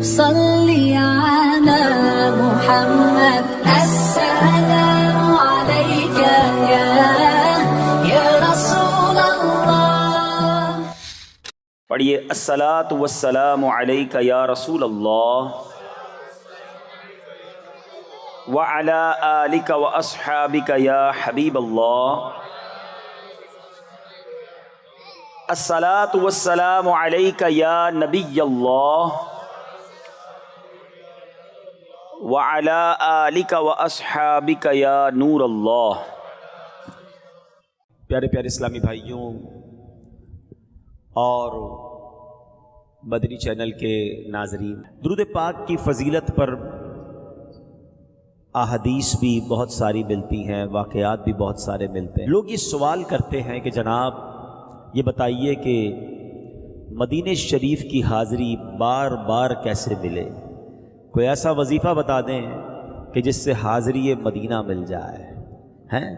صلی علی محمد السلام علیکہ یا رسول اللہ۔ پڑھیے الصلاۃ والسلام علیکہ یا رسول اللہ وعلی آلک واصحابک یا حبیب اللہ۔ الصلاۃ والسلام علیکہ یا نبی اللہ وعلی آلک واصحابک یا نور اللہ۔ پیارے پیارے اسلامی بھائیوں اور مدنی چینل کے ناظرین، درود پاک کی فضیلت پر احادیث بھی بہت ساری ملتی ہیں، واقعات بھی بہت سارے ملتے ہیں۔ لوگ یہ سوال کرتے ہیں کہ جناب یہ بتائیے کہ مدینہ شریف کی حاضری بار بار کیسے ملے؟ کوئی ایسا وظیفہ بتا دیں کہ جس سے حاضری مدینہ مل جائے ہیں؟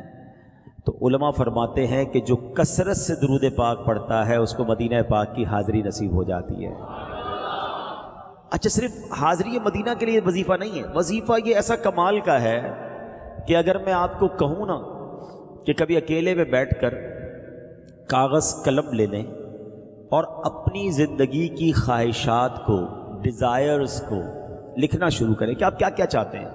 تو علماء فرماتے ہیں کہ جو کثرت سے درود پاک پڑھتا ہے اس کو مدینہ پاک کی حاضری نصیب ہو جاتی ہے۔ اچھا، صرف حاضری مدینہ کے لیے وظیفہ نہیں ہے، وظیفہ یہ ایسا کمال کا ہے کہ اگر میں آپ کو کہوں نا کہ کبھی اکیلے میں بیٹھ کر کاغذ قلم لے لیں اور اپنی زندگی کی خواہشات کو، ڈیزائرز کو لکھنا شروع کریں کہ آپ کیا کیا چاہتے ہیں،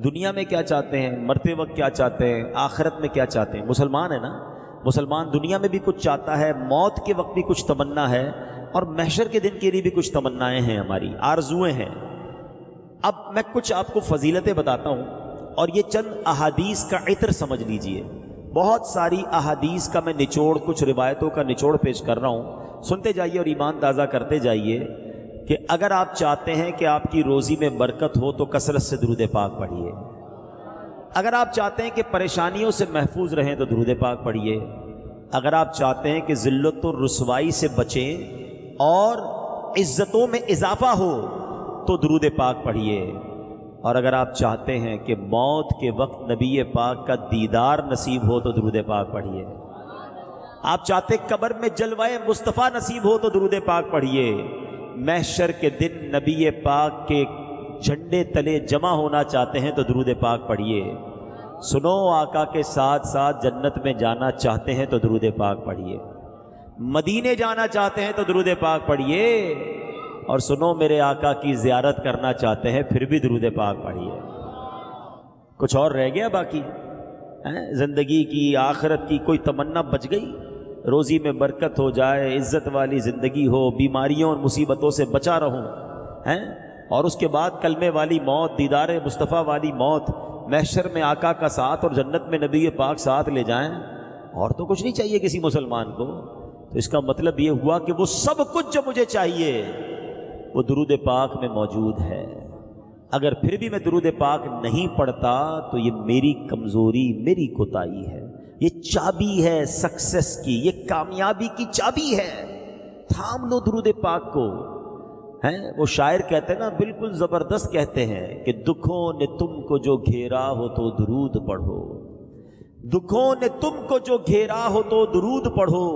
دنیا میں کیا چاہتے ہیں، مرتے وقت کیا چاہتے ہیں، آخرت میں کیا چاہتے ہیں۔ مسلمان ہے نا، مسلمان دنیا میں بھی کچھ چاہتا ہے، موت کے وقت بھی کچھ تمنا ہے، اور محشر کے دن کے لیے بھی کچھ تمنائیں ہیں، ہماری آرزویں ہیں۔ اب میں کچھ آپ کو فضیلتیں بتاتا ہوں اور یہ چند احادیث کا عطر سمجھ لیجئے۔ بہت ساری احادیث کا میں نچوڑ، کچھ روایتوں کا نچوڑ پیش کر رہا ہوں، سنتے جائیے اور ایمان تازہ کرتے جائیے کہ اگر آپ چاہتے ہیں کہ آپ کی روزی میں برکت ہو تو کثرت سے درود پاک پڑھیے۔ اگر آپ چاہتے ہیں کہ پریشانیوں سے محفوظ رہیں تو درود پاک پڑھیے۔ اگر آپ چاہتے ہیں کہ ذلت و رسوائی سے بچیں اور عزتوں میں اضافہ ہو تو درود پاک پڑھیے۔ اور اگر آپ چاہتے ہیں کہ موت کے وقت نبی پاک کا دیدار نصیب ہو تو درود پاک پڑھیے۔ آپ چاہتے قبر میں جلوہ مصطفیٰ نصیب ہو تو درود پاک پڑھیے۔ محشر کے دن نبی پاک کے جھنڈے تلے جمع ہونا چاہتے ہیں تو درود پاک پڑھیے۔ سنو آقا کے ساتھ ساتھ جنت میں جانا چاہتے ہیں تو درود پاک پڑھیے۔ مدینے جانا چاہتے ہیں تو درود پاک پڑھیے، اور سنو میرے آقا کی زیارت کرنا چاہتے ہیں پھر بھی درود پاک پڑھیے۔ کچھ اور رہ گیا باقی؟ زندگی کی، آخرت کی کوئی تمنا بچ گئی؟ روزی میں برکت ہو جائے، عزت والی زندگی ہو، بیماریوں اور مصیبتوں سے بچا رہوں، اور اس کے بعد کلمے والی موت، دیدار مصطفیٰ والی موت، محشر میں آقا کا ساتھ اور جنت میں نبی پاک ساتھ لے جائیں، اور تو کچھ نہیں چاہیے کسی مسلمان کو۔ تو اس کا مطلب یہ ہوا کہ وہ سب کچھ جو مجھے چاہیے وہ درود پاک میں موجود ہے۔ اگر پھر بھی میں درود پاک نہیں پڑھتا تو یہ میری کمزوری، میری کوتاہی ہے۔ یہ چابی ہے سکسیس کی، یہ کامیابی کی چابی ہے۔ تھام لو درود پاک کو۔ وہ شاعر کہتے ہیں نا، بالکل زبردست کہتے ہیں کہ دکھوں نے تم کو جو گھیرا ہو تو درود پڑھو، دکھوں نے تم کو جو گھیرا ہو تو درود پڑھو،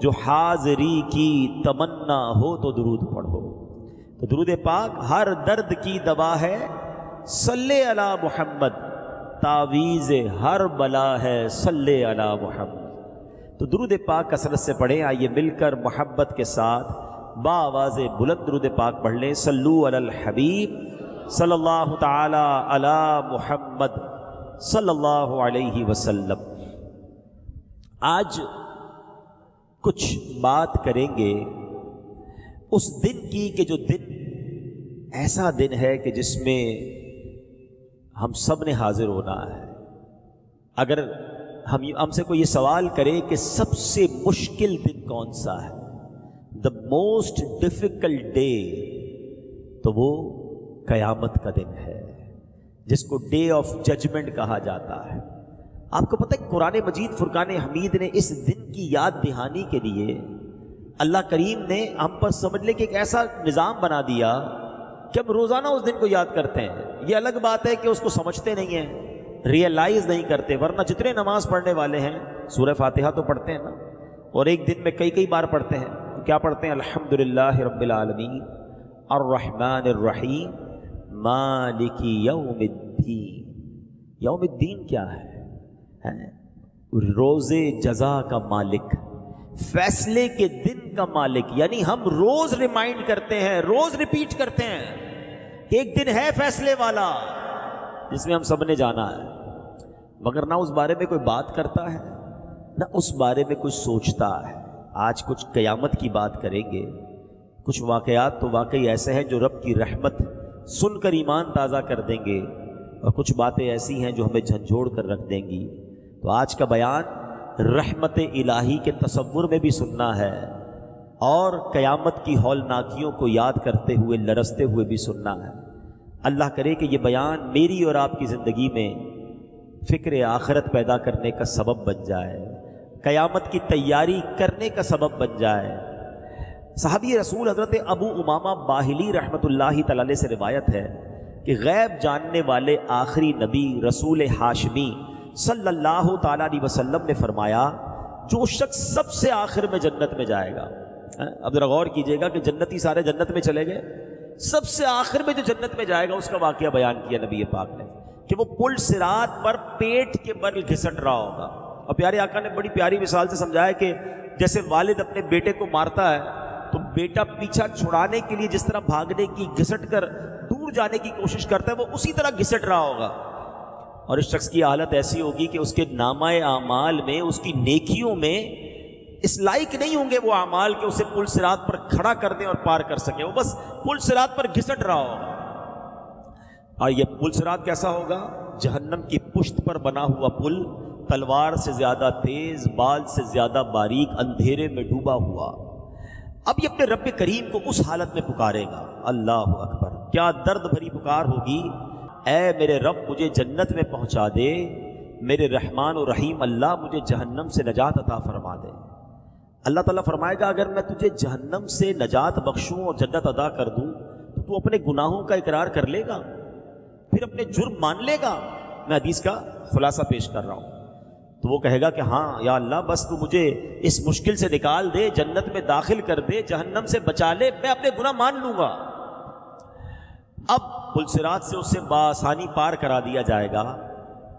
جو حاضری کی تمنا ہو تو درود پڑھو۔ تو درود پاک ہر درد کی دوا ہے، صلی علی محمد، تعویذ ہر بلا ہے، صلی علی محمد۔ تو درود پاک کثرت سے پڑھیں۔ آئیے مل کر محبت کے ساتھ بآواز بلند درود پاک پڑھ لیں۔ صلو علی الحبیب صلی اللہ تعالی علی محمد صلی اللہ علیہ وسلم۔ آج کچھ بات کریں گے اس دن کی کہ جو دن ایسا دن ہے کہ جس میں ہم سب نے حاضر ہونا ہے۔ اگر ہم سے کوئی یہ سوال کرے کہ سب سے مشکل دن کون سا ہے، the most difficult day، تو وہ قیامت کا دن ہے جس کو ڈے آف ججمنٹ کہا جاتا ہے۔ آپ کو پتہ ہے قرآن مجید فرقان حمید نے اس دن کی یاد دہانی کے لیے اللہ کریم نے ہم پر سمجھ لے کہ ایک ایسا نظام بنا دیا کہ ہم روزانہ اس دن کو یاد کرتے ہیں۔ یہ الگ بات ہے کہ اس کو سمجھتے نہیں ہیں، ریئلائز نہیں کرتے، ورنہ جتنے نماز پڑھنے والے ہیں سورہ فاتحہ تو پڑھتے ہیں نا، اور ایک دن میں کئی بار پڑھتے ہیں۔ کیا پڑھتے ہیں؟ الحمدللہ رب العالمین الرحمن الرحیم مالک یوم الدین. یوم الدین کیا ہے؟ روز جزا کا مالک، فیصلے کے دن کا مالک. یعنی ہم روز ریمائنڈ کرتے ہیں، روز ریپیٹ کرتے ہیں کہ ایک دن ہے فیصلے والا جس میں ہم سب نے جانا ہے، مگر نہ اس بارے میں کوئی بات کرتا ہے نہ اس بارے میں کوئی سوچتا ہے. آج کچھ قیامت کی بات کریں گے. کچھ واقعات تو واقعی ایسے ہیں جو رب کی رحمت سن کر ایمان تازہ کر دیں گے، اور کچھ باتیں ایسی ہیں جو ہمیں جھنجھوڑ کر رکھ دیں گی. تو آج کا بیان رحمت الہی کے تصور میں بھی سننا ہے اور قیامت کی ہولناکیوں کو یاد کرتے ہوئے لرزتے ہوئے بھی سننا ہے. اللہ کرے کہ یہ بیان میری اور آپ کی زندگی میں فکر آخرت پیدا کرنے کا سبب بن جائے، قیامت کی تیاری کرنے کا سبب بن جائے. صحابی رسول حضرت ابو امامہ باہلی رحمۃ اللہ تعالی علیہ سے روایت ہے کہ غیب جاننے والے آخری نبی رسول ہاشمی صلی اللہ تعالیٰ علیہ وسلم نے فرمایا، جو شخص سب سے آخر میں جنت میں جائے گا. اب ذرا غور کیجئے گا کہ جنتی سارے جنت میں چلے گئے، سب سے آخر میں جو جنت میں جائے گا اس کا واقعہ بیان کیا نبی پاک نے کہ وہ پل صراط پر پیٹ کے بل گھسٹ رہا ہوگا. اور پیارے آقا نے بڑی پیاری مثال سے سمجھایا کہ جیسے والد اپنے بیٹے کو مارتا ہے تو بیٹا پیچھا چھڑانے کے لیے جس طرح بھاگنے کی، گھسٹ کر دور جانے کی کوشش کرتا ہے، وہ اسی طرح گھسٹ رہا ہوگا. اور اس شخص کی حالت ایسی ہوگی کہ اس کے نامہ اعمال میں، اس کی نیکیوں میں اس لائق نہیں ہوں گے وہ اعمال کہ اسے پل صراط پر کھڑا کر دیں اور پار کر سکے. وہ بس پل صراط پر گھسٹ رہا ہوگا. اور یہ پل صراط کیسا ہوگا؟ جہنم کی پشت پر بنا ہوا پل، تلوار سے زیادہ تیز، بال سے زیادہ باریک، اندھیرے میں ڈوبا ہوا. اب یہ اپنے رب کریم کو اس حالت میں پکارے گا. اللہ اکبر، کیا درد بھری پکار ہوگی. اے میرے رب مجھے جنت میں پہنچا دے، میرے رحمان و رحیم اللہ مجھے جہنم سے نجات عطا فرما دے. اللہ تعالیٰ فرمائے گا اگر میں تجھے جہنم سے نجات بخشوں اور جنت ادا کر دوں تو تو اپنے گناہوں کا اقرار کر لے گا، پھر اپنے جرم مان لے گا. میں حدیث کا خلاصہ پیش کر رہا ہوں. تو وہ کہے گا کہ ہاں یا اللہ بس تو مجھے اس مشکل سے نکال دے، جنت میں داخل کر دے، جہنم سے بچا لے، میں اپنے گناہ مان لوں گا. اب پل صراط سے اسے بآسانی پار کرا دیا جائے گا.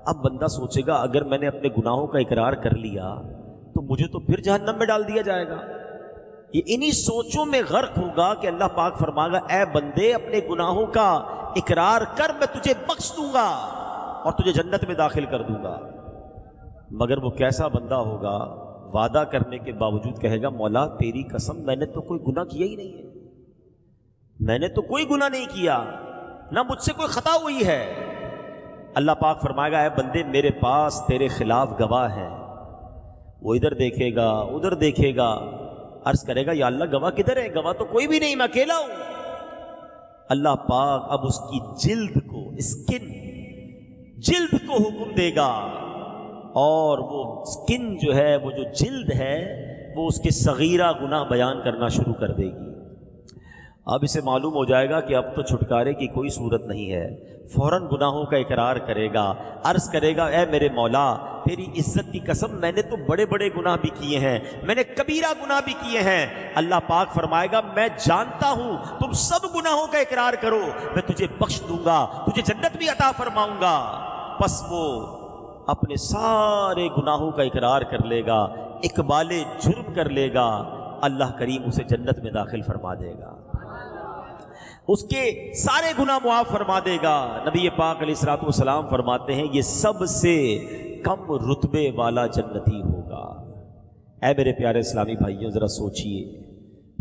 اب بندہ سوچے گا اگر میں نے اپنے گناہوں کا اقرار کر لیا تو مجھے تو پھر جہنم میں ڈال دیا جائے گا. یہ انہی سوچوں میں غرق ہوگا کہ اللہ پاک فرمائے گا اے بندے اپنے گناہوں کا اقرار کر، میں تجھے بخش دوں گا اور تجھے جنت میں داخل کر دوں گا. مگر وہ کیسا بندہ ہوگا؟ وعدہ کرنے کے باوجود کہے گا مولا تیری قسم میں نے تو کوئی گناہ کیا ہی نہیں ہے، میں نے تو کوئی گناہ نہیں کیا، نہ مجھ سے کوئی خطا ہوئی ہے. اللہ پاک فرمائے گا اے بندے میرے پاس تیرے خلاف گواہ ہیں. وہ ادھر دیکھے گا ادھر دیکھے گا، عرض کرے گا یا اللہ گواہ کدھر ہے؟ گواہ تو کوئی بھی نہیں، میں اکیلا ہوں. اللہ پاک اب اس کی جلد کو، اسکن جلد کو حکم دے گا اور وہ اسکن جو ہے، وہ جو جلد ہے، وہ اس کے صغیرہ گناہ بیان کرنا شروع کر دے گی. اب اسے معلوم ہو جائے گا کہ اب تو چھٹکارے کی کوئی صورت نہیں ہے. فوراً گناہوں کا اقرار کرے گا، عرض کرے گا اے میرے مولا تیری عزت کی قسم میں نے تو بڑے بڑے گناہ بھی کیے ہیں، میں نے کبیرہ گناہ بھی کیے ہیں. اللہ پاک فرمائے گا میں جانتا ہوں تم سب گناہوں کا اقرار کرو، میں تجھے بخش دوں گا، تجھے جنت بھی عطا فرماؤں گا. پس وہ اپنے سارے گناہوں کا اقرار کر لے گا، اقبال جرم کر لے گا. اللہ کریم اسے جنت میں داخل فرما دے گا، اس کے سارے گناہ معاف فرما دے گا. نبی پاک علیہ الصلوۃ والسلام فرماتے ہیں یہ سب سے کم رتبے والا جنتی ہوگا. اے میرے پیارے اسلامی بھائیوں ذرا سوچئے،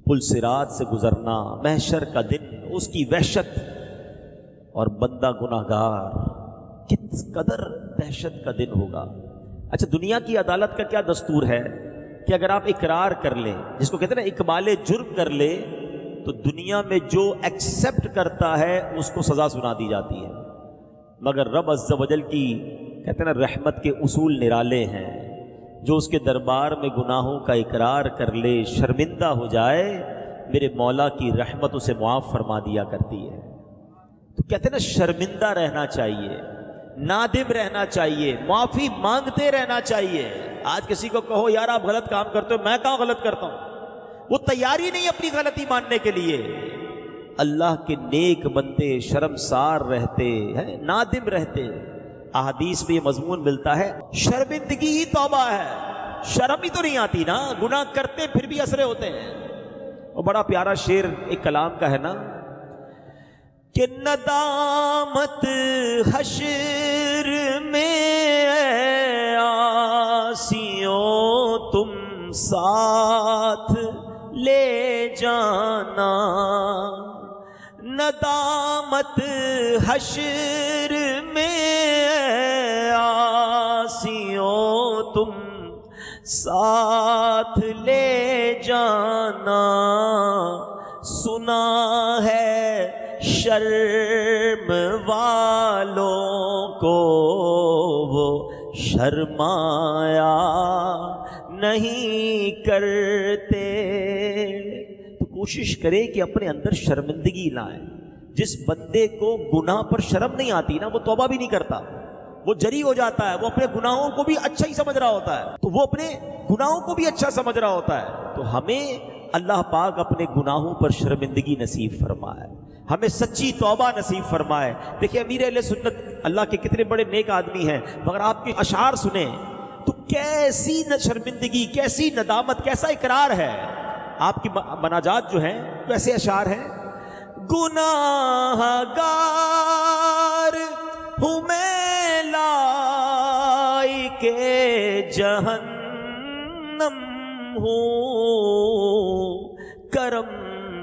پل صراط سے گزرنا، محشر کا دن، اس کی وحشت، اور بندہ گناہ گار، کس قدر دہشت کا دن ہوگا. اچھا دنیا کی عدالت کا کیا دستور ہے کہ اگر آپ اقرار کر لیں، جس کو کہتے ہیں نا اقبال جرم کر لے، تو دنیا میں جو ایکسیپٹ کرتا ہے اس کو سزا سنا دی جاتی ہے. مگر رب عز و جل کی کہتے ہیں نا رحمت کے اصول نرالے ہیں. جو اس کے دربار میں گناہوں کا اقرار کر لے، شرمندہ ہو جائے، میرے مولا کی رحمت اسے معاف فرما دیا کرتی ہے. تو کہتے ہیں نا شرمندہ رہنا چاہیے، نادم رہنا چاہیے، معافی مانگتے رہنا چاہیے. آج کسی کو کہو یار آپ غلط کام کرتے ہو، میں کہاں غلط کرتا ہوں، وہ تیاری نہیں اپنی غلطی ماننے کے لیے. اللہ کے نیک بندے شرمسار رہتے ہیں، نادم رہتے۔ احادیث میں یہ مضمون ملتا ہے شرمندگی ہی توبہ ہے۔ شرم ہی تو نہیں آتی نا، گناہ کرتے پھر بھی اسرے ہوتے ہیں۔ اور بڑا پیارا شعر ایک کلام کا ہے نا کہ ندامت حشر میں عاصیوں تم ساتھ لے جانا، ندامت حشر میں عاصیوں تم ساتھ لے جانا، سنا ہے شرم والوں کو وہ شرمایا نہیں کرتے۔ تو کوشش کرے کہ اپنے اندر شرمندگی لائیں۔ جس بندے کو گناہ پر شرم نہیں آتی نا، وہ توبہ بھی نہیں کرتا، وہ جری ہو جاتا ہے، وہ اپنے گناہوں کو بھی اچھا ہی سمجھ رہا ہوتا ہے، تو وہ اپنے گناہوں کو بھی اچھا سمجھ رہا ہوتا ہے۔ تو ہمیں اللہ پاک اپنے گناہوں پر شرمندگی نصیب فرمائے، ہمیں سچی توبہ نصیب فرمائے۔ دیکھیں امیر اہل سنت اللہ کے کتنے بڑے نیک آدمی ہیں، مگر آپ کے اشعار سنیں تو کیسی شرمندگی، کیسی ندامت، کیسا اقرار ہے۔ آپ کی مناجات جو ہیں کیسے اشعار ہیں، گناہ گار ہوں میں لائق جہنم ہوں، کرم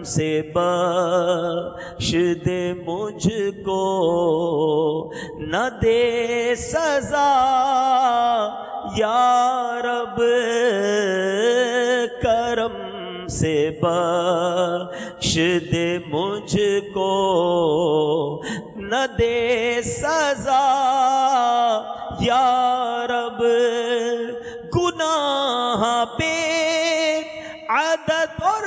سے بخش دے مجھ کو، نہ دے سزا یا رب، کرم سے بخش دے مجھ کو، نہ دے سزا یا رب، گناہ بے عدد اور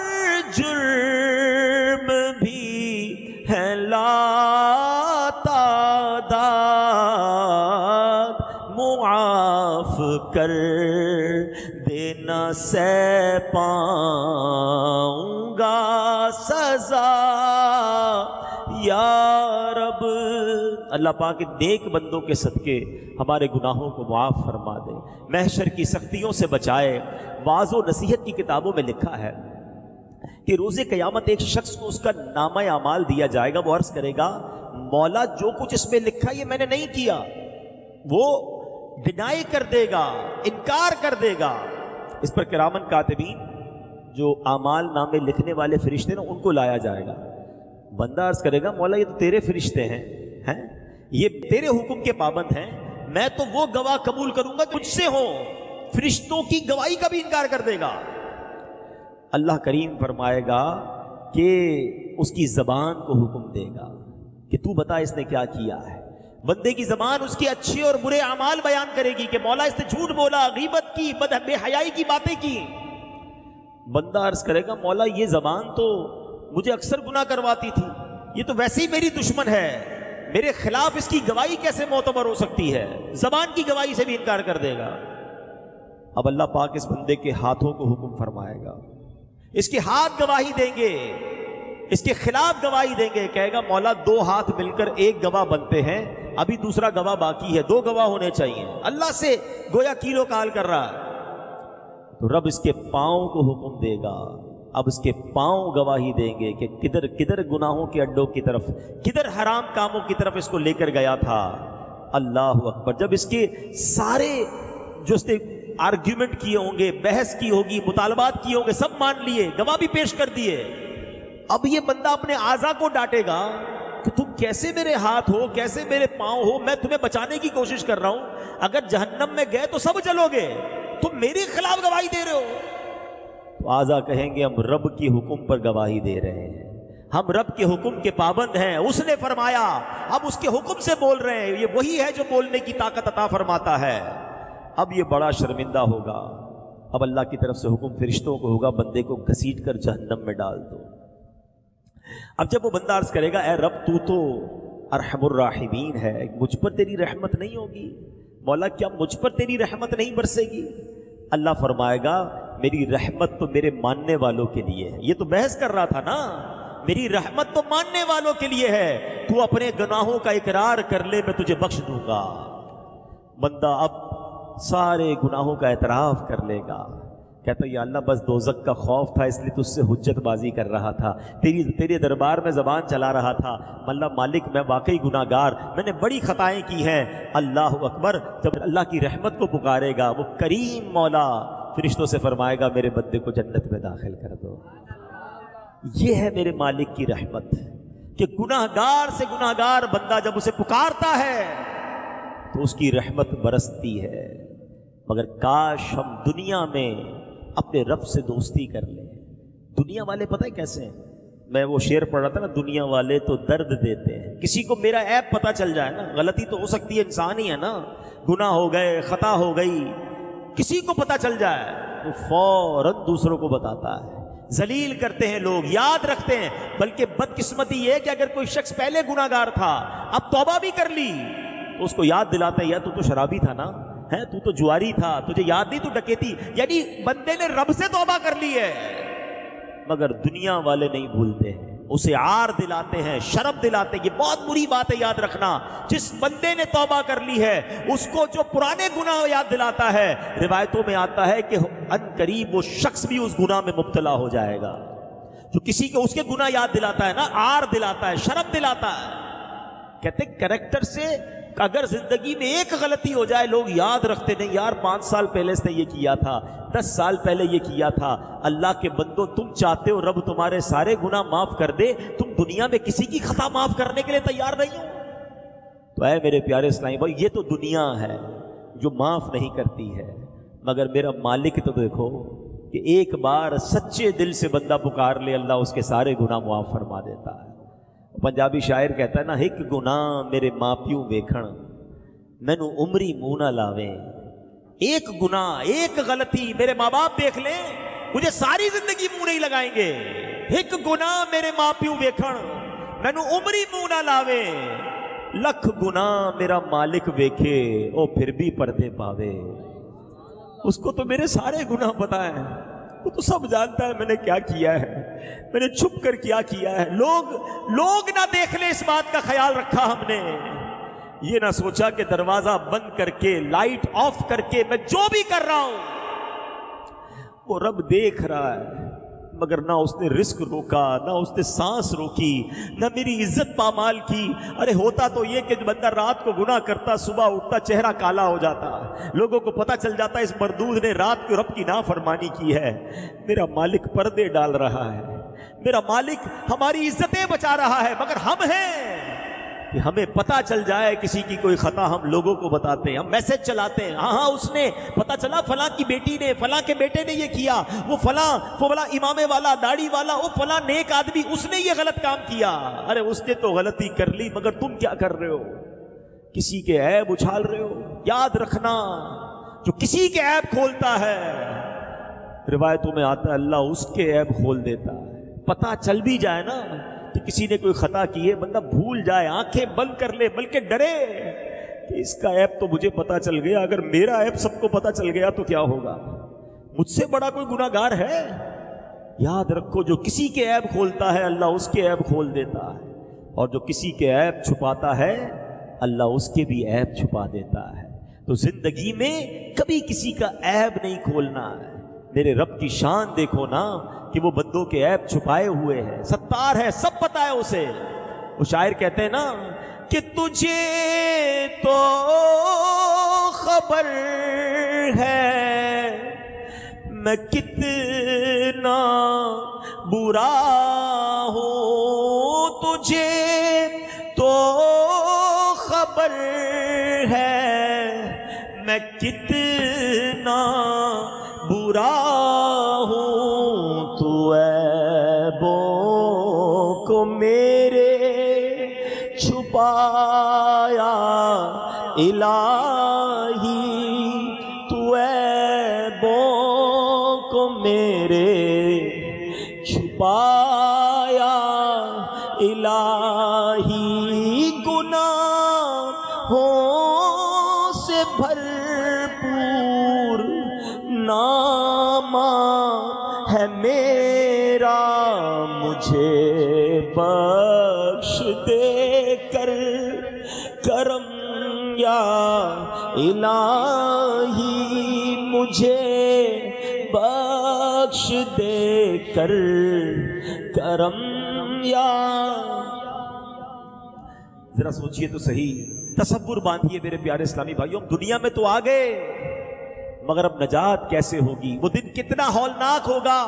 جرم بھی ہے لا تعداد، معاف کر دینا سہ پاؤں گا سزا یا رب۔ اللہ پاک نیک بندوں کے صدقے ہمارے گناہوں کو معاف فرما دے، محشر کی سختیوں سے بچائے۔ واعظ و نصیحت کی کتابوں میں لکھا ہے کہ روز قیامت ایک شخص کو اس کا نامہ اعمال دیا جائے گا، وہ عرض کرے گا مولا جو کچھ اس میں لکھا یہ میں نے نہیں کیا، وہ ڈینائی کر دے گا، انکار کر دے گا۔ اس پر کرامن کاتبین جو اعمال نامے لکھنے والے فرشتے نا، ان کو لایا جائے گا۔ بندہ عرض کرے گا مولا یہ تو تیرے فرشتے ہیں، یہ تیرے حکم کے پابند ہیں، میں تو وہ گواہ قبول کروں گا تجھ سے ہو، فرشتوں کی گواہی کا بھی انکار کر دے گا۔ اللہ کریم فرمائے گا کہ اس کی زبان کو حکم دے گا کہ تو بتا اس نے کیا کیا ہے۔ بندے کی زبان اس کی اچھے اور برے اعمال بیان کرے گی کہ مولا اس نے جھوٹ بولا، غیبت کی، بے حیائی کی باتیں کی۔ بندہ عرض کرے گا مولا یہ زبان تو مجھے اکثر گناہ کرواتی تھی، یہ تو ویسے ہی میری دشمن ہے، میرے خلاف اس کی گواہی کیسے معتبر ہو سکتی ہے؟ زبان کی گواہی سے بھی انکار کر دے گا۔ اب اللہ پاک اس بندے کے ہاتھوں کو حکم فرمائے گا، اس کے ہاتھ گواہی دیں گے، اس کے خلاف گواہی دیں گے، کہے گا مولا دو ہاتھ مل کر ایک گواہ بنتے ہیں، ابھی دوسرا گواہ باقی ہے، دو گواہ ہونے چاہیے۔ اللہ سے گویا کیلو کال کر رہا ہے۔ تو رب اس کے پاؤں کو حکم دے گا، اب اس کے پاؤں گواہی دیں گے کہ کدھر کدھر گناہوں کے اڈوں کی طرف، کدھر حرام کاموں کی طرف اس کو لے کر گیا تھا۔ اللہ اکبر۔ جب اس کے سارے جو اس نے آرگیومنٹ کیے ہوں گے، بحث کی ہوگی، مطالبات کیے ہوں گے، سب مان لیے، گواہ بھی پیش کر دیے، اب یہ بندہ اپنے اعضاء کو ڈانٹے گا کہ تم کیسے میرے ہاتھ ہو، کیسے میرے پاؤں ہو، میں تمہیں بچانے کی کوشش کر رہا ہوں، اگر جہنم میں گئے تو سب جلو گے، تم میرے خلاف گواہی دے رہے ہو۔ تو اعضاء کہیں گے ہم رب کی حکم پر گواہی دے رہے ہیں، ہم رب کے حکم کے پابند ہیں، اس نے فرمایا، اب اس کے حکم سے بول رہے ہیں، یہ وہی ہے جو بولنے کی طاقت عطا فرماتا ہے۔ اب یہ بڑا شرمندہ ہوگا۔ اب اللہ کی طرف سے حکم فرشتوں کو ہوگا بندے کو گھسیٹ کر جہنم میں ڈال دو۔ اب جب وہ بندہ عرض کرے گا اے رب تو ارحم الراحمین ہے، مجھ پر تیری رحمت نہیں ہوگی؟ مولا کیا مجھ پر تیری رحمت نہیں برسے گی؟ اللہ فرمائے گا میری رحمت تو میرے ماننے والوں کے لیے ہے۔ یہ تو بحث کر رہا تھا نا میری رحمت تو ماننے والوں کے لیے ہے، تو اپنے گناہوں کا اقرار کر لے، میں تجھے بخش دوں گا۔ بندہ اب سارے گناہوں کا اعتراف کر لے گا، کہتا یا اللہ بس دوزخ کا خوف تھا، اس لیے تجھ سے حجت بازی کر رہا تھا، تیرے دربار میں زبان چلا رہا تھا، اللہ مالک میں واقعی گناہ گار، میں نے بڑی خطائیں کی ہیں۔ اللہ اکبر، جب اللہ کی رحمت کو پکارے گا وہ کریم مولا فرشتوں سے فرمائے گا میرے بندے کو جنت میں داخل کر دو۔ یہ ہے میرے مالک کی رحمت کہ گناہ گار سے گناہ گار بندہ جب اسے پکارتا ہے تو اس کی رحمت برستی ہے۔ مگر کاش ہم دنیا میں اپنے رب سے دوستی کر لیں۔ دنیا والے پتہ ہے کیسے ہیں؟ میں وہ شعر پڑھ رہا تھا نا، دنیا والے تو درد دیتے ہیں۔ کسی کو میرا عیب پتہ چل جائے نا، غلطی تو ہو سکتی ہے، انسان ہی ہے نا، گناہ ہو گئے، خطا ہو گئی، کسی کو پتہ چل جائے تو فوراً دوسروں کو بتاتا ہے۔ ذلیل کرتے ہیں لوگ، یاد رکھتے ہیں، بلکہ بدقسمتی یہ ہے کہ اگر کوئی شخص پہلے گناہ گار تھا اب توبہ بھی کر لی تو اس کو یاد دلاتا ہے یا تو شرابی تھا نا، ہے تو جواری تھا، تجھے یاد نہیں تو ڈکیتی، یعنی بندے نے رب سے توبہ کر لی ہے۔ مگر دنیا والے نہیں بھولتے ہیں، اسے عار دلاتے ہیں، شرم دلاتے ہیں۔ یہ بہت بری بات ہے، یاد رکھنا، جس بندے نے توبہ کر لی ہے اس کو جو پرانے گناہ یاد دلاتا ہے، روایتوں میں آتا ہے کہ ان قریب وہ شخص بھی اس گناہ میں مبتلا ہو جائے گا۔ جو کسی کو اس کے گناہ یاد دلاتا ہے نا، عار دلاتا ہے، شرم دلاتا ہے۔ کہتے ہیں کریکٹر سے اگر زندگی میں ایک غلطی ہو جائے لوگ یاد رکھتے نہیں، یار 5 سال پہلے اس نے یہ کیا تھا، 10 سال پہلے یہ کیا تھا۔ اللہ کے بندو، تم چاہتے ہو رب تمہارے سارے گناہ معاف کر دے، تم دنیا میں کسی کی خطا معاف کرنے کے لیے تیار نہیں ہو؟ تو اے میرے پیارے اسلامی بھائی، یہ تو دنیا ہے جو معاف نہیں کرتی ہے، مگر میرا مالک تو دیکھو کہ ایک بار سچے دل سے بندہ پکار لے، اللہ اس کے سارے گناہ معاف فرما دیتا ہے۔ پنجابی شاعر کہتا ہے نا، ایک گناہ میرے ماں پیو ویکھن مینو عمری منہ نہ لاویں۔ ایک گناہ، ایک غلطی میرے ماں باپ دیکھ لیں، مجھے ساری زندگی منہ نہیں لگائیں گے۔ ایک گناہ میرے ماں پیو ویکھن مینو عمری منہ نہ لاویں، لکھ گناہ میرا مالک ویکھے او پھر بھی پردے پاوے۔ اس کو تو میرے سارے گناہ پتہ ہیں، وہ تو سب جانتا ہے میں نے کیا کیا ہے، میں نے چھپ کر کیا کیا ہے۔ لوگ نہ دیکھ لیں، اس بات کا خیال رکھا ہم نے۔ یہ نہ سوچا کہ دروازہ بند کر کے، لائٹ آف کر کے میں جو بھی کر رہا ہوں وہ رب دیکھ رہا ہے، مگر نہ اس نے رزق روکا، نہ اس نے سانس روکی، نہ میری عزت پامال کی۔ ارے ہوتا تو یہ کہ بندہ رات کو گناہ کرتا، صبح اٹھتا چہرہ کالا ہو جاتا، لوگوں کو پتہ چل جاتا اس مردود نے رات کو رب کی نافرمانی کی ہے۔ میرا مالک پردے ڈال رہا ہے، میرا مالک ہماری عزتیں بچا رہا ہے، مگر ہم ہیں کہ ہمیں پتہ چل جائے کسی کی کوئی خطا ہم لوگوں کو بتاتے ہیں، ہم میسج چلاتے ہیں، ہاں اس نے پتہ چلا فلاں کی بیٹی نے، فلاں کے بیٹے نے یہ کیا، وہ فلاں امامے والا، داڑھی والا، وہ فلاں نیک آدمی، اس نے یہ غلط کام کیا۔ ارے اس نے تو غلطی کر لی، مگر تم کیا کر رہے ہو؟ کسی کے عیب اچھال رہے ہو۔ یاد رکھنا، جو کسی کے عیب کھولتا ہے، روایتوں میں آتا ہے اللہ اس کے عیب کھول دیتا ہے۔ پتہ چل بھی جائے نا کہ کسی نے کوئی خطا کی ہے، بندہ بھول جائے، آنکھیں بند کر لے، بلکہ ڈرے کہ اس کا عیب تو مجھے پتہ چل گیا، اگر میرا عیب سب کو پتہ چل گیا تو کیا ہوگا؟ مجھ سے بڑا کوئی گناہ گار ہے؟ یاد رکھو، جو کسی کے عیب کھولتا ہے اللہ اس کے عیب کھول دیتا ہے، اور جو کسی کے عیب چھپاتا ہے اللہ اس کے بھی عیب چھپا دیتا ہے۔ تو زندگی میں کبھی کسی کا عیب نہیں کھولنا ہے۔ میرے رب کی شان دیکھو نا کہ وہ بندوں کے عیب چھپائے ہوئے ہے، ستار ہے، سب پتہ ہے اسے۔ وہ شاعر کہتے ہیں نا کہ تجھے تو خبر ہے میں کتنا برا ہوں، تجھے تو خبر ہے میں کتنا برا ہوں، تو عیبوں کو میرے چھپایا الہی، تو عیبوں کو میرے چھپایا الہی، گناہوں سے بھرپور نامہ ہے میرا، مجھے کر کرم یا الہی مجھے بخش دے کر کرم یا. ذرا سوچئے تو صحیح، تصور باندھیے میرے پیارے اسلامی بھائیوں. ہم دنیا میں تو آ گئے مگر اب نجات کیسے ہوگی؟ وہ دن کتنا ہولناک ہوگا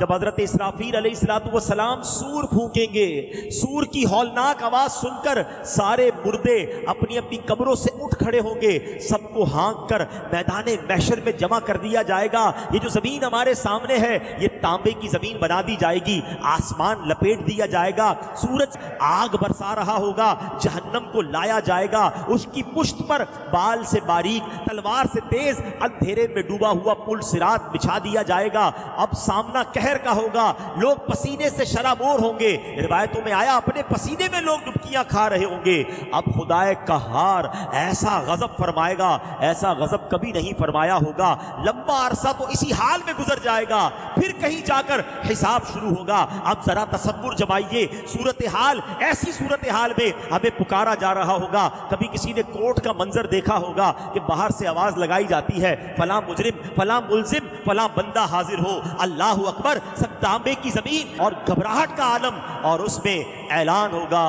جب حضرت اسرافیل علیہ السلام سور پھونکیں گے. سور کی ہولناک آواز سن کر سارے مردے اپنی اپنی قبروں سے اٹھ کھڑے ہوں گے. سب کو ہانک کر میدان محشر میں جمع کر دیا جائے گا. یہ جو زمین ہمارے سامنے ہے یہ تانبے کی زمین بنا دی جائے گی. آسمان لپیٹ دیا جائے گا. سورج آگ برسا رہا ہوگا. جہنم کو لایا جائے گا. اس کی پشت پر بال سے باریک تلوار سے تیز اندھیرے میں ڈوبا ہوا پل صراط بچھا دیا جائے گا. اب سامنا کا ہوگا. لوگ پسینے سے شرابور ہوں گے. روایتوں میں آیا اپنے پسینے میں لوگ ڈبکیاں کھا رہے ہوں گے. اب خدائے قہار ایسا غضب فرمائے گا ایسا غضب کبھی نہیں فرمایا ہوگا. لمبا عرصہ تو اسی حال میں گزر جائے گا. پھر کہیں جا کر حساب شروع ہوگا. اب ذرا تصور جمائیے صورتحال. ایسی صورتحال میں ہمیں پکارا جا رہا ہوگا. کبھی کسی نے کورٹ کا منظر دیکھا ہوگا کہ باہر سے آواز لگائی جاتی ہے فلاں مجرم فلاں ملزم فلاں بندہ حاضر ہو. اللہ اکبر. سب تانبے کی زمین اور گھبراہٹ کا عالم اور اس میں اعلان ہوگا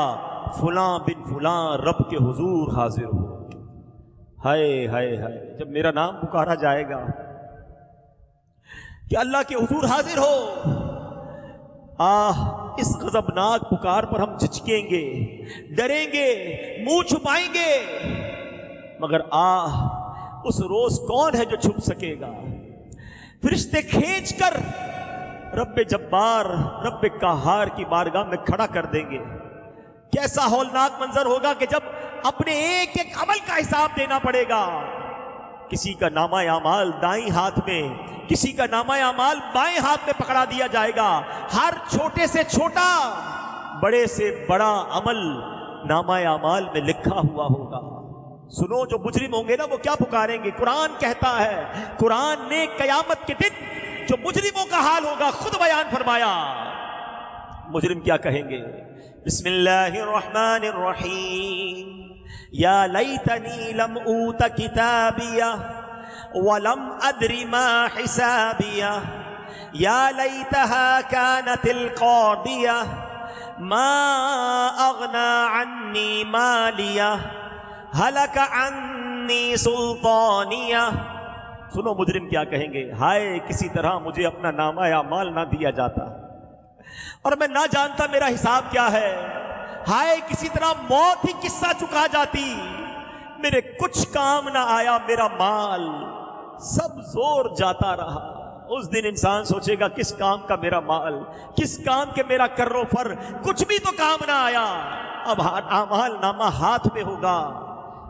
فلاں بن فلاں رب کے حضور حاضر ہو. ہائے ہائے ہائے جب میرا نام پکارا جائے گا کہ اللہ کے حضور حاضر ہو. اس غضبناک پکار پر ہم جھجکیں گے ڈریں گے منہ چھپائیں گے. مگر اس روز کون ہے جو چھپ سکے گا؟ فرشتے کھینچ کر رب جبار رب قہار کی بارگاہ میں کھڑا کر دیں گے. کیسا ہولناک منظر ہوگا کہ جب اپنے ایک ایک عمل کا حساب دینا پڑے گا. کسی کا نامہ اعمال دائیں ہاتھ میں کسی کا نامہ اعمال بائیں ہاتھ میں پکڑا دیا جائے گا. ہر چھوٹے سے چھوٹا بڑے سے بڑا عمل نامہ اعمال میں لکھا ہوا ہوگا. سنو جو مجرم ہوں گے نا وہ کیا پکاریں گے. قرآن کہتا ہے قرآن نے قیامت کے دن جو مجرموں کا حال ہوگا خود بیان فرمایا. مجرم کیا کہیں گے؟ بسم اللہ الرحمن الرحیم. یا لیتنی لم اوت کتابیہ ولم ادر ما حسابیہ یا لیتہا کانت القاضیہ ما اغنی عنی مالیہ ہلک عنی سلطانیہ. سنو مجرم کیا کہیں گے. ہائے کسی طرح مجھے اپنا نامہ اعمال نہ دیا جاتا اور میں نہ جانتا میرا حساب کیا ہے. ہائے کسی طرح موت ہی قصہ چکا جاتی. میرے کچھ کام نہ آیا میرا مال سب زور جاتا رہا. اس دن انسان سوچے گا کس کام کا میرا مال کس کام کے میرا کر و فر کچھ بھی تو کام نہ آیا. اب اعمال نامہ ہاتھ میں ہوگا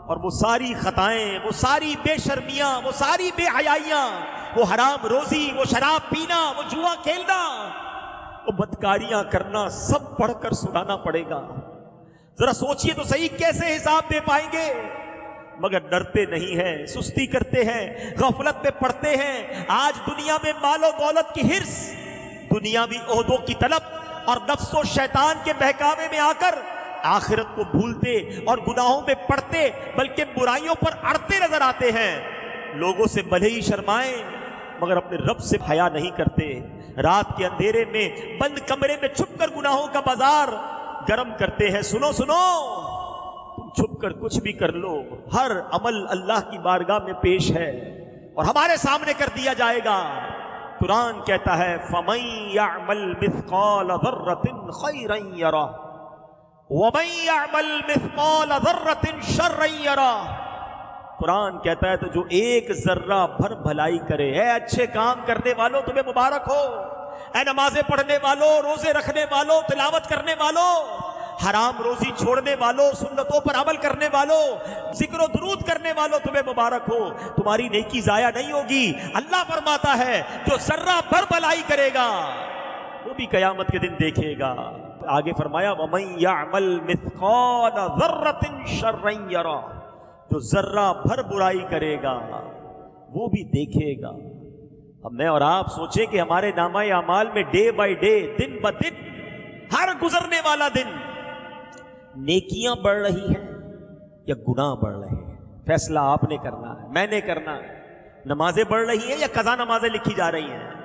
اور وہ ساری خطائیں وہ ساری بے شرمیاں وہ ساری بے حیائیاں وہ حرام روزی وہ شراب پینا وہ جوا کھیلنا وہ بدکاریاں کرنا سب پڑھ کر سنانا پڑے گا. ذرا سوچئے تو صحیح کیسے حساب دے پائیں گے. مگر ڈرتے نہیں ہیں سستی کرتے ہیں غفلت میں پڑتے ہیں. آج دنیا میں مال و دولت کی حرص دنیاوی عہدوں کی طلب اور نفس و شیطان کے بہکاوے میں آ کر آخرت کو بھولتے اور گناہوں میں پڑتے بلکہ برائیوں پر اڑتے نظر آتے ہیں. لوگوں سے بھلے ہی شرمائیں مگر اپنے رب سے حیا نہیں کرتے. رات کے اندھیرے میں بند کمرے میں چھپ کر گناہوں کا بازار گرم کرتے ہیں. سنو سنو تم چھپ کر کچھ بھی کر لو ہر عمل اللہ کی بارگاہ میں پیش ہے اور ہمارے سامنے کر دیا جائے گا. قرآن کہتا ہے فَمَن يَعْمَلْ مِثْقَالَ ذَرَّةٍ خَيْرًا يَرَهُ وَمَن يَعْمَلْ مِثْقَالَ ذَرَّةٍ شَرًّا يَرَهُ. قرآن کہتا ہے تو جو ایک ذرہ بھر بھلائی کرے. اے اچھے کام کرنے والوں تمہیں مبارک ہو. اے نمازیں پڑھنے والوں روزے رکھنے والوں تلاوت کرنے والوں حرام روزی چھوڑنے والوں سنتوں پر عمل کرنے والوں ذکر و درود کرنے والوں تمہیں مبارک ہو. تمہاری نیکی ضائع نہیں ہوگی. اللہ فرماتا ہے جو ذرہ بھر بھلائی کرے گا وہ بھی قیامت کے دن دیکھے گا. آگے فرمایا وَمَن يَعْمَلْ مِثْقَالَ ذَرَّةٍ شَرًّا يَرَهُ. جو ذرہ بھر برائی کرے گا وہ بھی دیکھے گا. اب میں اور آپ سوچیں کہ ہمارے نامہ اعمال میں ڈے بائی ڈے دن بدن ہر گزرنے والا دن نیکیاں بڑھ رہی ہیں یا گناہ بڑھ رہے ہیں؟ فیصلہ آپ نے کرنا ہے، میں نے کرنا ہے۔ نمازیں بڑھ رہی ہیں یا قضا نمازیں لکھی جا رہی ہیں؟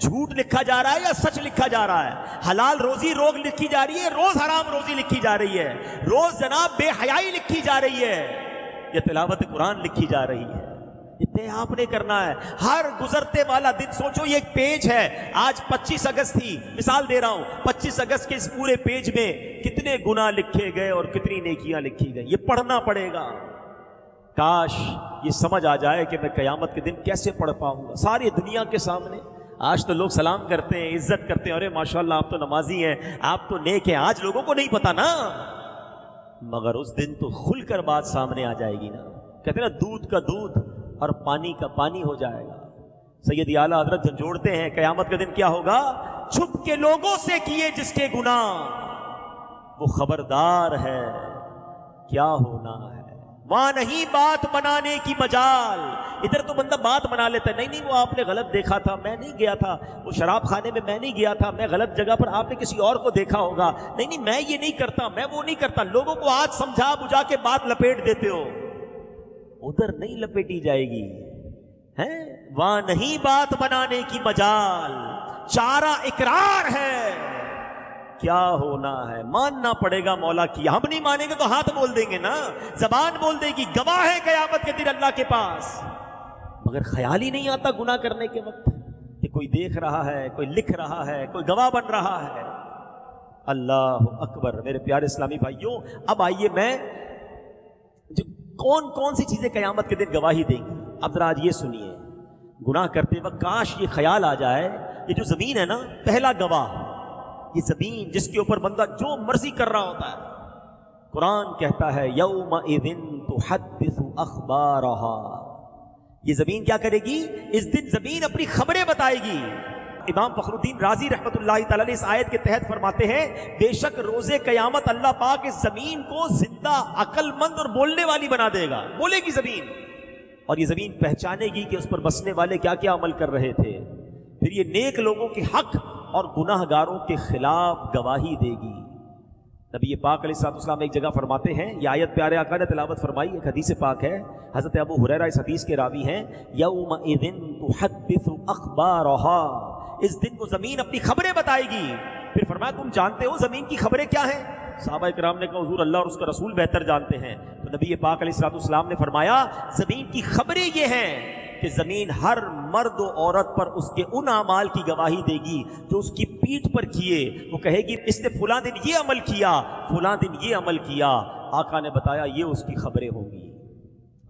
جھوٹ لکھا جا رہا ہے یا سچ لکھا جا رہا ہے؟ حلال روزی روز لکھی جا رہی ہے، روز حرام روزی لکھی جا رہی ہے، روز جناب بے حیائی لکھی جا رہی ہے، یا تلاوت قرآن لکھی جا رہی ہے؟ اتنے آپ نے کرنا ہے۔ ہر گزرتے والا دن سوچو، یہ ایک پیج ہے، آج 25 اگست تھی، مثال دے رہا ہوں، 25 اگست کے اس پورے پیج میں کتنے گناہ لکھے گئے اور کتنی نیکیاں لکھی گئی، یہ پڑھنا پڑے گا۔ کاش یہ سمجھ آ جائے کہ میں قیامت کے دن کیسے پڑھ پاؤں گا ساری دنیا کے سامنے۔ آج تو لوگ سلام کرتے ہیں، عزت کرتے ہیں، ارے ماشاءاللہ آپ تو نمازی ہیں، آپ تو نیک ہیں، آج لوگوں کو نہیں پتا نا، مگر اس دن تو کھل کر بات سامنے آ جائے گی نا۔ کہتے ہیں نا، دودھ کا دودھ اور پانی کا پانی ہو جائے گا۔ سید اعلیٰ حضرت جھنجھوڑتے ہیں قیامت کے دن کیا ہوگا؟ چھپ کے لوگوں سے کیے جس کے گناہ، وہ خبردار ہے کیا ہونا ہے۔ وہاں نہیں بات بنانے کی مجال، ادھر تو بندہ بات بنا لیتا ہے، نہیں وہ آپ نے غلط دیکھا تھا، میں نہیں گیا تھا وہ شراب خانے میں، میں نہیں گیا تھا، میں غلط جگہ پر، آپ نے کسی اور کو دیکھا ہوگا، نہیں میں یہ نہیں کرتا، میں وہ نہیں کرتا۔ لوگوں کو آج سمجھا بجھا کے بات لپیٹ دیتے ہو، ادھر نہیں لپیٹی جائے گی۔ وہاں نہیں بات بنانے کی مجال، چارہ اقرار ہے کیا ہونا ہے۔ ماننا پڑے گا مولا کی، ہم نہیں مانیں گے تو ہاتھ بول دیں گے نا، زبان بول دے گی، گواہ ہے قیامت کے دن اللہ کے پاس۔ مگر خیال ہی نہیں آتا گناہ کرنے کے وقت کہ کوئی دیکھ رہا ہے، کوئی لکھ رہا ہے، کوئی گواہ بن رہا ہے۔ اللہ اکبر۔ میرے پیارے اسلامی بھائیوں، اب آئیے میں جو کون سی چیزیں قیامت کے دن گواہی دیں گی، اب ذرا آج یہ سنیے۔ گناہ کرتے وقت کاش یہ خیال آ جائے، یہ جو زمین ہے نا، پہلا گواہ، یہ زمین جس کے اوپر بندہ جو مرضی کر رہا ہوتا ہے، قرآن کہتا ہے یومئذ تحدث اخبارہا، یہ زمین کیا کرے گی؟ اس دن زمین اپنی خبریں بتائے گی۔ امام فخر الدین رازی رحمۃ اللہ تعالی علیہ اس آیت کے تحت فرماتے ہیں، بے شک روز قیامت اللہ پاک اس زمین کو زندہ، عقل مند اور بولنے والی بنا دے گا، بولے گی زمین، اور یہ زمین پہچانے گی کہ اس پر بسنے والے کیا کیا عمل کر رہے تھے، پھر یہ نیک لوگوں کے حق اور گناہ گاروں کے خلاف گواہی دے گی۔ نبی پاک علیہ الصلوۃ والسلام ایک جگہ فرماتے ہیں، یہ آیت پیارے آقا نے تلاوت فرمائی، ایک حدیث پاک ہے، حضرت ابو ہریرہ اس حدیث کے راوی ہیں، یومئذ تحدث اخبارہا، اس دن کو زمین اپنی خبریں بتائے گی۔ پھر فرمایا تم جانتے ہو زمین کی خبریں کیا ہیں؟ صحابہ کرام نے کہا حضور اللہ اور اس کا رسول بہتر جانتے ہیں۔ تو نبی پاک علیہ الصلوۃ والسلام نے فرمایا زمین کی خبریں یہ ہیں کہ زمین ہر مرد و عورت پر اس کے ان اعمال کی گواہی دے گی جو اس کی پیٹھ پر کیے، وہ کہے گی اس نے فلاں دن یہ عمل کیا، فلاں دن یہ عمل کیا، آقا نے بتایا یہ اس کی خبریں ہوں گی۔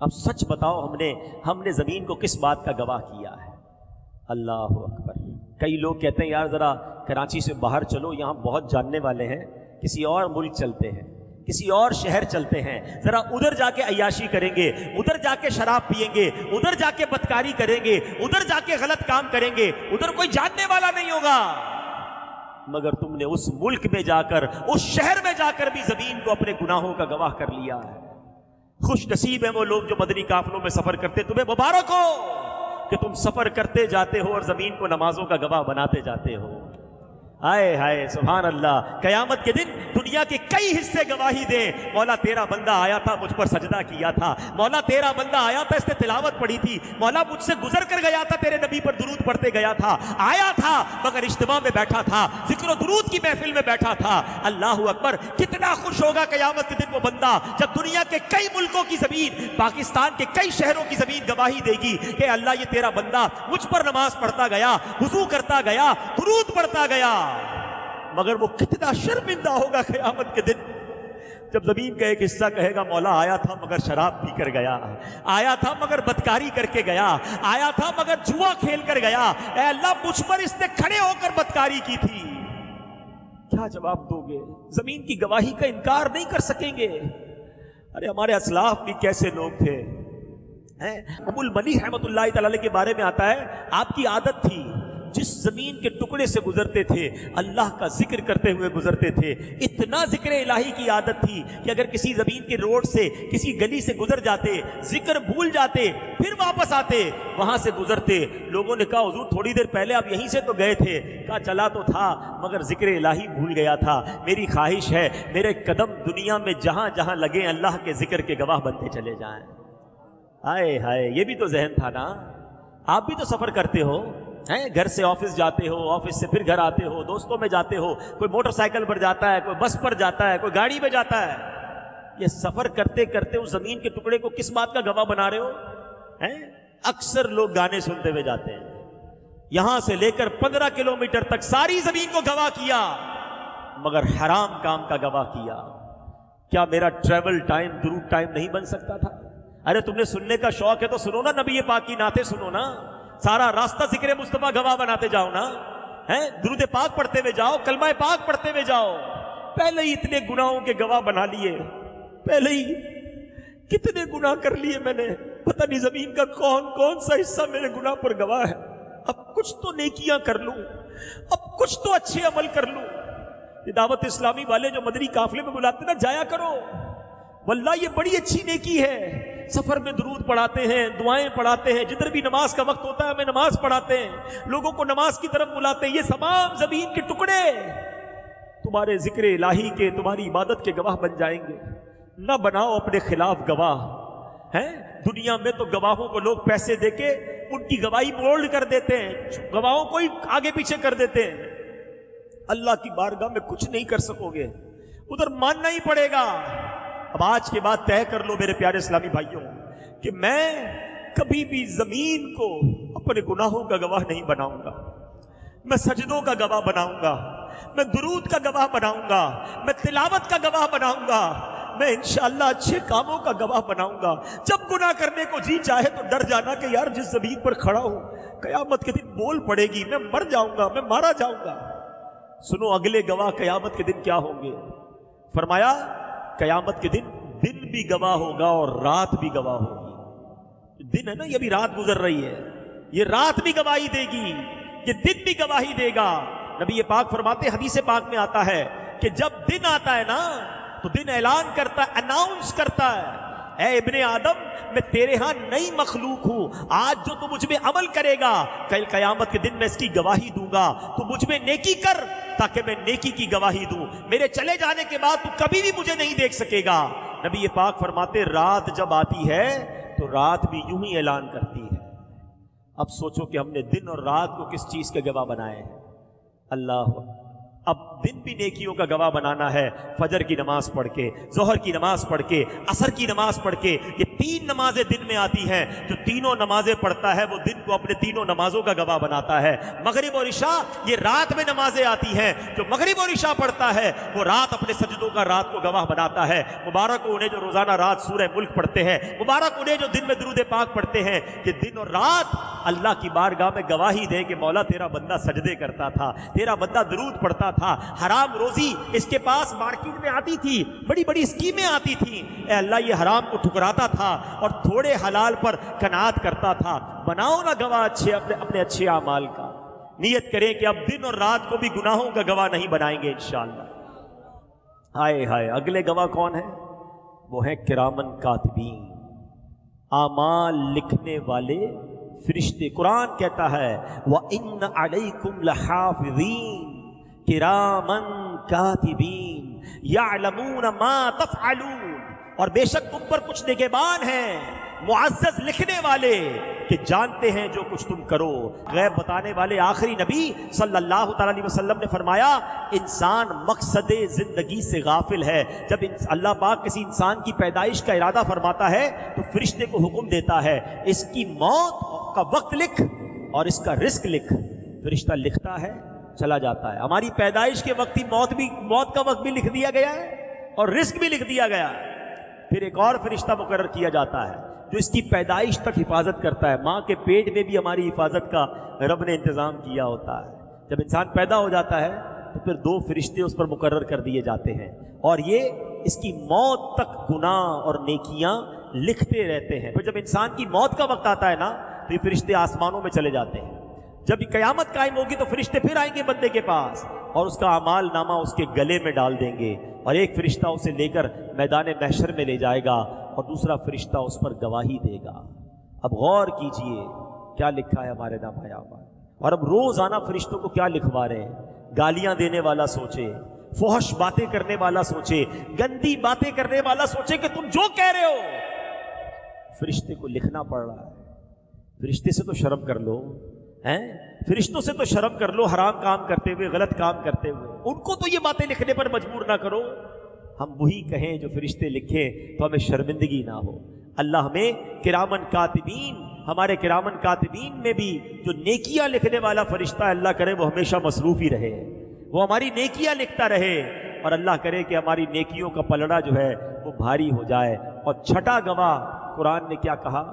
اب سچ بتاؤ ہم نے زمین کو کس بات کا گواہ کیا ہے؟ اللہ اکبر۔ کئی لوگ کہتے ہیں یار ذرا کراچی سے باہر چلو، یہاں بہت جاننے والے ہیں، کسی اور ملک چلتے ہیں، کسی اور شہر چلتے ہیں، ذرا ادھر جا کے عیاشی کریں گے، ادھر جا کے شراب پیئیں گے، ادھر جا کے بدکاری کریں گے، ادھر جا کے غلط کام کریں گے، ادھر کوئی جاننے والا نہیں ہوگا۔ مگر تم نے اس ملک میں جا کر، اس شہر میں جا کر بھی زمین کو اپنے گناہوں کا گواہ کر لیا ہے۔ خوش نصیب ہیں وہ لوگ جو مدنی قافلوں میں سفر کرتے، تمہیں مبارک ہو کہ تم سفر کرتے جاتے ہو اور زمین کو نمازوں کا گواہ بناتے جاتے ہو۔ ہائے ہائے سبحان اللہ۔ قیامت کے دن دنیا کے کئی حصے گواہی دیں، مولا تیرا بندہ آیا تھا مجھ پر سجدہ کیا تھا، مولا تیرا بندہ آیا تھا اس نے تلاوت پڑھی تھی، مولا مجھ سے گزر کر گیا تھا تیرے نبی پر درود پڑھتے گیا تھا، آیا تھا مگر اجتماع میں بیٹھا تھا، ذکر و درود کی محفل میں بیٹھا تھا۔ اللہ اکبر۔ کتنا خوش ہوگا قیامت کے دن وہ بندہ جب دنیا کے کئی ملکوں کی زمین، پاکستان کے کئی شہروں کی زمین گواہی دے گی کہ اللہ یہ تیرا بندہ مجھ پر نماز پڑھتا گیا، وضو کرتا گیا، درود پڑھتا گیا۔ مگر وہ کتنا شرمندہ ہوگا قیامت کے دن جب زمین کا ایک حصہ کہے گا مولا آیا تھا مگر شراب پی کر گیا، آیا تھا مگر بدکاری کر کے گیا، آیا تھا مگر جوا کھیل کر گیا، اے اللہ مجھ پر اس نے کھڑے ہو کر بدکاری کی تھی۔ کیا جواب دو گے؟ زمین کی گواہی کا انکار نہیں کر سکیں گے۔ ارے ہمارے اسلاف بھی کیسے لوگ تھے۔ ابو المنی رحمۃ اللہ تعالی کے بارے میں آتا ہے آپ کی عادت تھی جس زمین کے ٹکڑے سے گزرتے تھے اللہ کا ذکر کرتے ہوئے گزرتے تھے. اتنا ذکر الہی کی عادت تھی کہ اگر کسی زمین کے روڈ سے کسی گلی سے گزر جاتے, ذکر بھول جاتے, پھر واپس آتے, وہاں سے گزرتے, لوگوں نے کہا حضور تھوڑی دیر پہلے آپ یہیں سے تو گئے تھے. کہا چلا تو تھا مگر ذکر الہی بھول گیا تھا. میری خواہش ہے میرے قدم دنیا میں جہاں جہاں لگے اللہ کے ذکر کے گواہ بنتے چلے جائیں. ہائے ہائے, یہ بھی تو ذہن تھا نا. آپ بھی تو سفر کرتے ہو, گھر سے آفس جاتے ہو, آفس سے پھر گھر آتے ہو, دوستوں میں جاتے ہو, کوئی موٹر سائیکل پر جاتا ہے, کوئی بس پر جاتا ہے, کوئی گاڑی میں جاتا ہے. یہ سفر کرتے کرتے اس زمین کے ٹکڑے کو کس بات کا گواہ بنا رہے ہو؟ اکثر لوگ گانے سنتے ہوئے جاتے ہیں, یہاں سے لے کر 15 کلومیٹر تک ساری زمین کو گواہ کیا مگر حرام کام کا گواہ کیا. کیا میرا ٹریول ٹائم درود ٹائم نہیں بن سکتا تھا؟ ارے تم نے سننے کا شوق ہے تو سنو نا, نبی پاک کی نعتیں سنو نا, سارا راستہ ذکر مصطفیٰ گواہ بناتے جاؤ نا, درود پاک پڑھتے ہوئے جاؤ, کلمہ پاک پڑھتے ہوئے جاؤ. پہلے ہی اتنے گناہوں کے گواہ بنا لیے, پہلے ہی کتنے گناہ کر لیے میں نے, پتہ نہیں زمین کا کون کون سا حصہ میرے گناہ پر گواہ ہے. اب کچھ تو نیکیاں کر لوں, اب کچھ تو اچھے عمل کر لوں. یہ دعوت اسلامی والے جو مدنی قافلے میں بلاتے نا, جایا کرو, واللہ یہ بڑی اچھی نیکی ہے. سفر میں درود پڑھاتے ہیں, دعائیں پڑھاتے ہیں, جدھر بھی نماز کا وقت ہوتا ہے ہمیں نماز پڑھاتے ہیں, لوگوں کو نماز کی طرف بلاتے ہیں. یہ تمام زمین کے ٹکڑے تمہارے ذکر الہی کے, تمہاری عبادت کے گواہ بن جائیں گے. نہ بناؤ اپنے خلاف گواہ. دنیا میں تو گواہوں کو لوگ پیسے دے کے ان کی گواہی بولڈ کر دیتے ہیں, گواہوں کو ہی آگے پیچھے کر دیتے ہیں. اللہ کی بارگاہ میں کچھ نہیں کر سکو گے, ادھر ماننا ہی پڑے گا. اب آج کے بعد طے کر لو میرے پیارے اسلامی بھائیوں کہ میں کبھی بھی زمین کو اپنے گناہوں کا گواہ نہیں بناؤں گا. میں سجدوں کا گواہ بناؤں گا, میں درود کا گواہ بناؤں گا, میں تلاوت کا گواہ بناؤں گا, میں انشاءاللہ اچھے کاموں کا گواہ بناؤں گا. جب گناہ کرنے کو جی چاہے تو ڈر جانا کہ یار جس زمین پر کھڑا ہوں قیامت کے دن بول پڑے گی, میں مر جاؤں گا, میں مارا جاؤں گا. سنو اگلے گواہ قیامت کے دن کیا ہوں گے. فرمایا قیامت کے دن بھی گواہ ہوگا اور رات بھی گواہ ہوگی. دن ہے نا, یہ بھی رات گزر رہی ہے, یہ رات بھی گواہی دے گی, یہ دن بھی گواہی دے گا. نبی پاک فرماتے, حدیث پاک میں آتا ہے کہ جب دن آتا ہے نا تو دن اعلان کرتا ہے, اناؤنس کرتا ہے, اے ابن آدم میں تیرے ہاں نئی مخلوق ہوں, آج جو تو مجھ میں عمل کرے گا کل قیامت کے دن میں اس کی گواہی دوں گا. تو مجھ میں نیکی کر تاکہ میں نیکی کی گواہی دوں, میرے چلے جانے کے بعد تو کبھی بھی مجھے نہیں دیکھ سکے گا. نبی پاک فرماتے رات جب آتی ہے تو رات بھی یوں ہی اعلان کرتی ہے. اب سوچو کہ ہم نے دن اور رات کو کس چیز کے گواہ بنائے ہیں. اللہ, اب دن بھی نیکیوں کا گواہ بنانا ہے. فجر کی نماز پڑھ کے, ظہر کی نماز پڑھ کے, عصر کی نماز پڑھ کے, یہ 3 نمازیں دن میں آتی ہیں. جو تینوں نمازیں پڑھتا ہے وہ دن کو اپنے تینوں نمازوں کا گواہ بناتا ہے. مغرب اور عشاء یہ رات میں نمازیں آتی ہیں. جو مغرب اور عشاء پڑھتا ہے وہ رات اپنے سجدوں کا رات کو گواہ بناتا ہے. مبارک انہیں جو روزانہ رات سورہ ملک پڑھتے ہیں, مبارک انہیں جو دن میں درود پاک پڑھتے ہیں. کہ دن اور رات اللہ کی بارگاہ میں گواہی دے کہ مولا تیرا بندہ سجدے کرتا تھا, تیرا بندہ درود پڑھتا تھا. حرام روزی اس کے پاس مارکیٹ میں آتی تھی, بڑی بڑی اسکیمیں آتی تھیں, اے اللہ یہ حرام کو ٹھکراتا تھا اور تھوڑے حلال پر قناعت کرتا تھا. بناؤ نا گواہ اچھے اپنے اچھے اعمال کا. نیت کریں کہ اب دن اور رات کو بھی گناہوں کا گواہ نہیں بنائیں گے انشاءاللہ. ہائے ہائے, اگلے گواہ کون ہیں؟ وہ ہیں کرامن کاتبین, اعمال لکھنے والے فرشتے. قرآن کہتا ہے وَإِنَّ عَلَيْكُمْ لَحَافِظِينَ کرامن کاتبین یعلمون ما تفعلون, اور بے شک تم پر کچھ نگہبان ہیں معزز لکھنے والے کہ جانتے ہیں جو کچھ تم کرو. غیب بتانے والے آخری نبی صلی اللہ تعالی علیہ وسلم نے فرمایا انسان مقصد زندگی سے غافل ہے. جب اللہ پاک کسی انسان کی پیدائش کا ارادہ فرماتا ہے تو فرشتے کو حکم دیتا ہے اس کی موت کا وقت لکھ اور اس کا رزق لکھ. فرشتہ لکھتا ہے, چلا جاتا ہے. ہماری پیدائش کے وقت ہی موت کا وقت بھی لکھ دیا گیا ہے اور رزق بھی لکھ دیا گیا ہے. پھر ایک اور فرشتہ مقرر کیا جاتا ہے جو اس کی پیدائش تک حفاظت کرتا ہے. ماں کے پیٹ میں بھی ہماری حفاظت کا رب نے انتظام کیا ہوتا ہے. جب انسان پیدا ہو جاتا ہے تو پھر 2 فرشتے اس پر مقرر کر دیے جاتے ہیں اور یہ اس کی موت تک گناہ اور نیکیاں لکھتے رہتے ہیں. پھر جب انسان کی موت کا وقت آتا ہے نا تو یہ فرشتے آسمانوں میں چلے جاتے ہیں. جب قیامت قائم ہوگی تو فرشتے پھر آئیں گے بندے کے پاس اور اس کا اعمال نامہ اس کے گلے میں ڈال دیں گے، اور ایک فرشتہ اسے لے کر میدان محشر میں لے جائے گا اور دوسرا فرشتہ اس پر گواہی دے گا۔ اب غور کیجئے کیا لکھا ہے ہمارے نامہ اعمال، اور اب روزانہ فرشتوں کو کیا لکھوا رہے ہیں۔ گالیاں دینے والا سوچے، فحش باتیں کرنے والا سوچے، گندی باتیں کرنے والا سوچے کہ تم جو کہہ رہے ہو فرشتے کو لکھنا پڑ رہا ہے۔ فرشتے سے تو شرم کر لو، فرشتوں سے تو شرم کر لو، حرام کام کرتے ہوئے، غلط کام کرتے ہوئے، ان کو تو یہ باتیں لکھنے پر مجبور نہ کرو۔ ہم وہی کہیں جو فرشتے لکھیں تو ہمیں شرمندگی نہ ہو۔ اللہ ہمیں کرامن کاتبین، ہمارے کرامن کاتبین میں بھی جو نیکیاں لکھنے والا فرشتہ ہے، اللہ کرے وہ ہمیشہ مصروف ہی رہے، وہ ہماری نیکیاں لکھتا رہے، اور اللہ کرے کہ ہماری نیکیوں کا پلڑا جو ہے وہ بھاری ہو جائے۔ اور چھٹا گواہ قرآن نے کیا کہا؟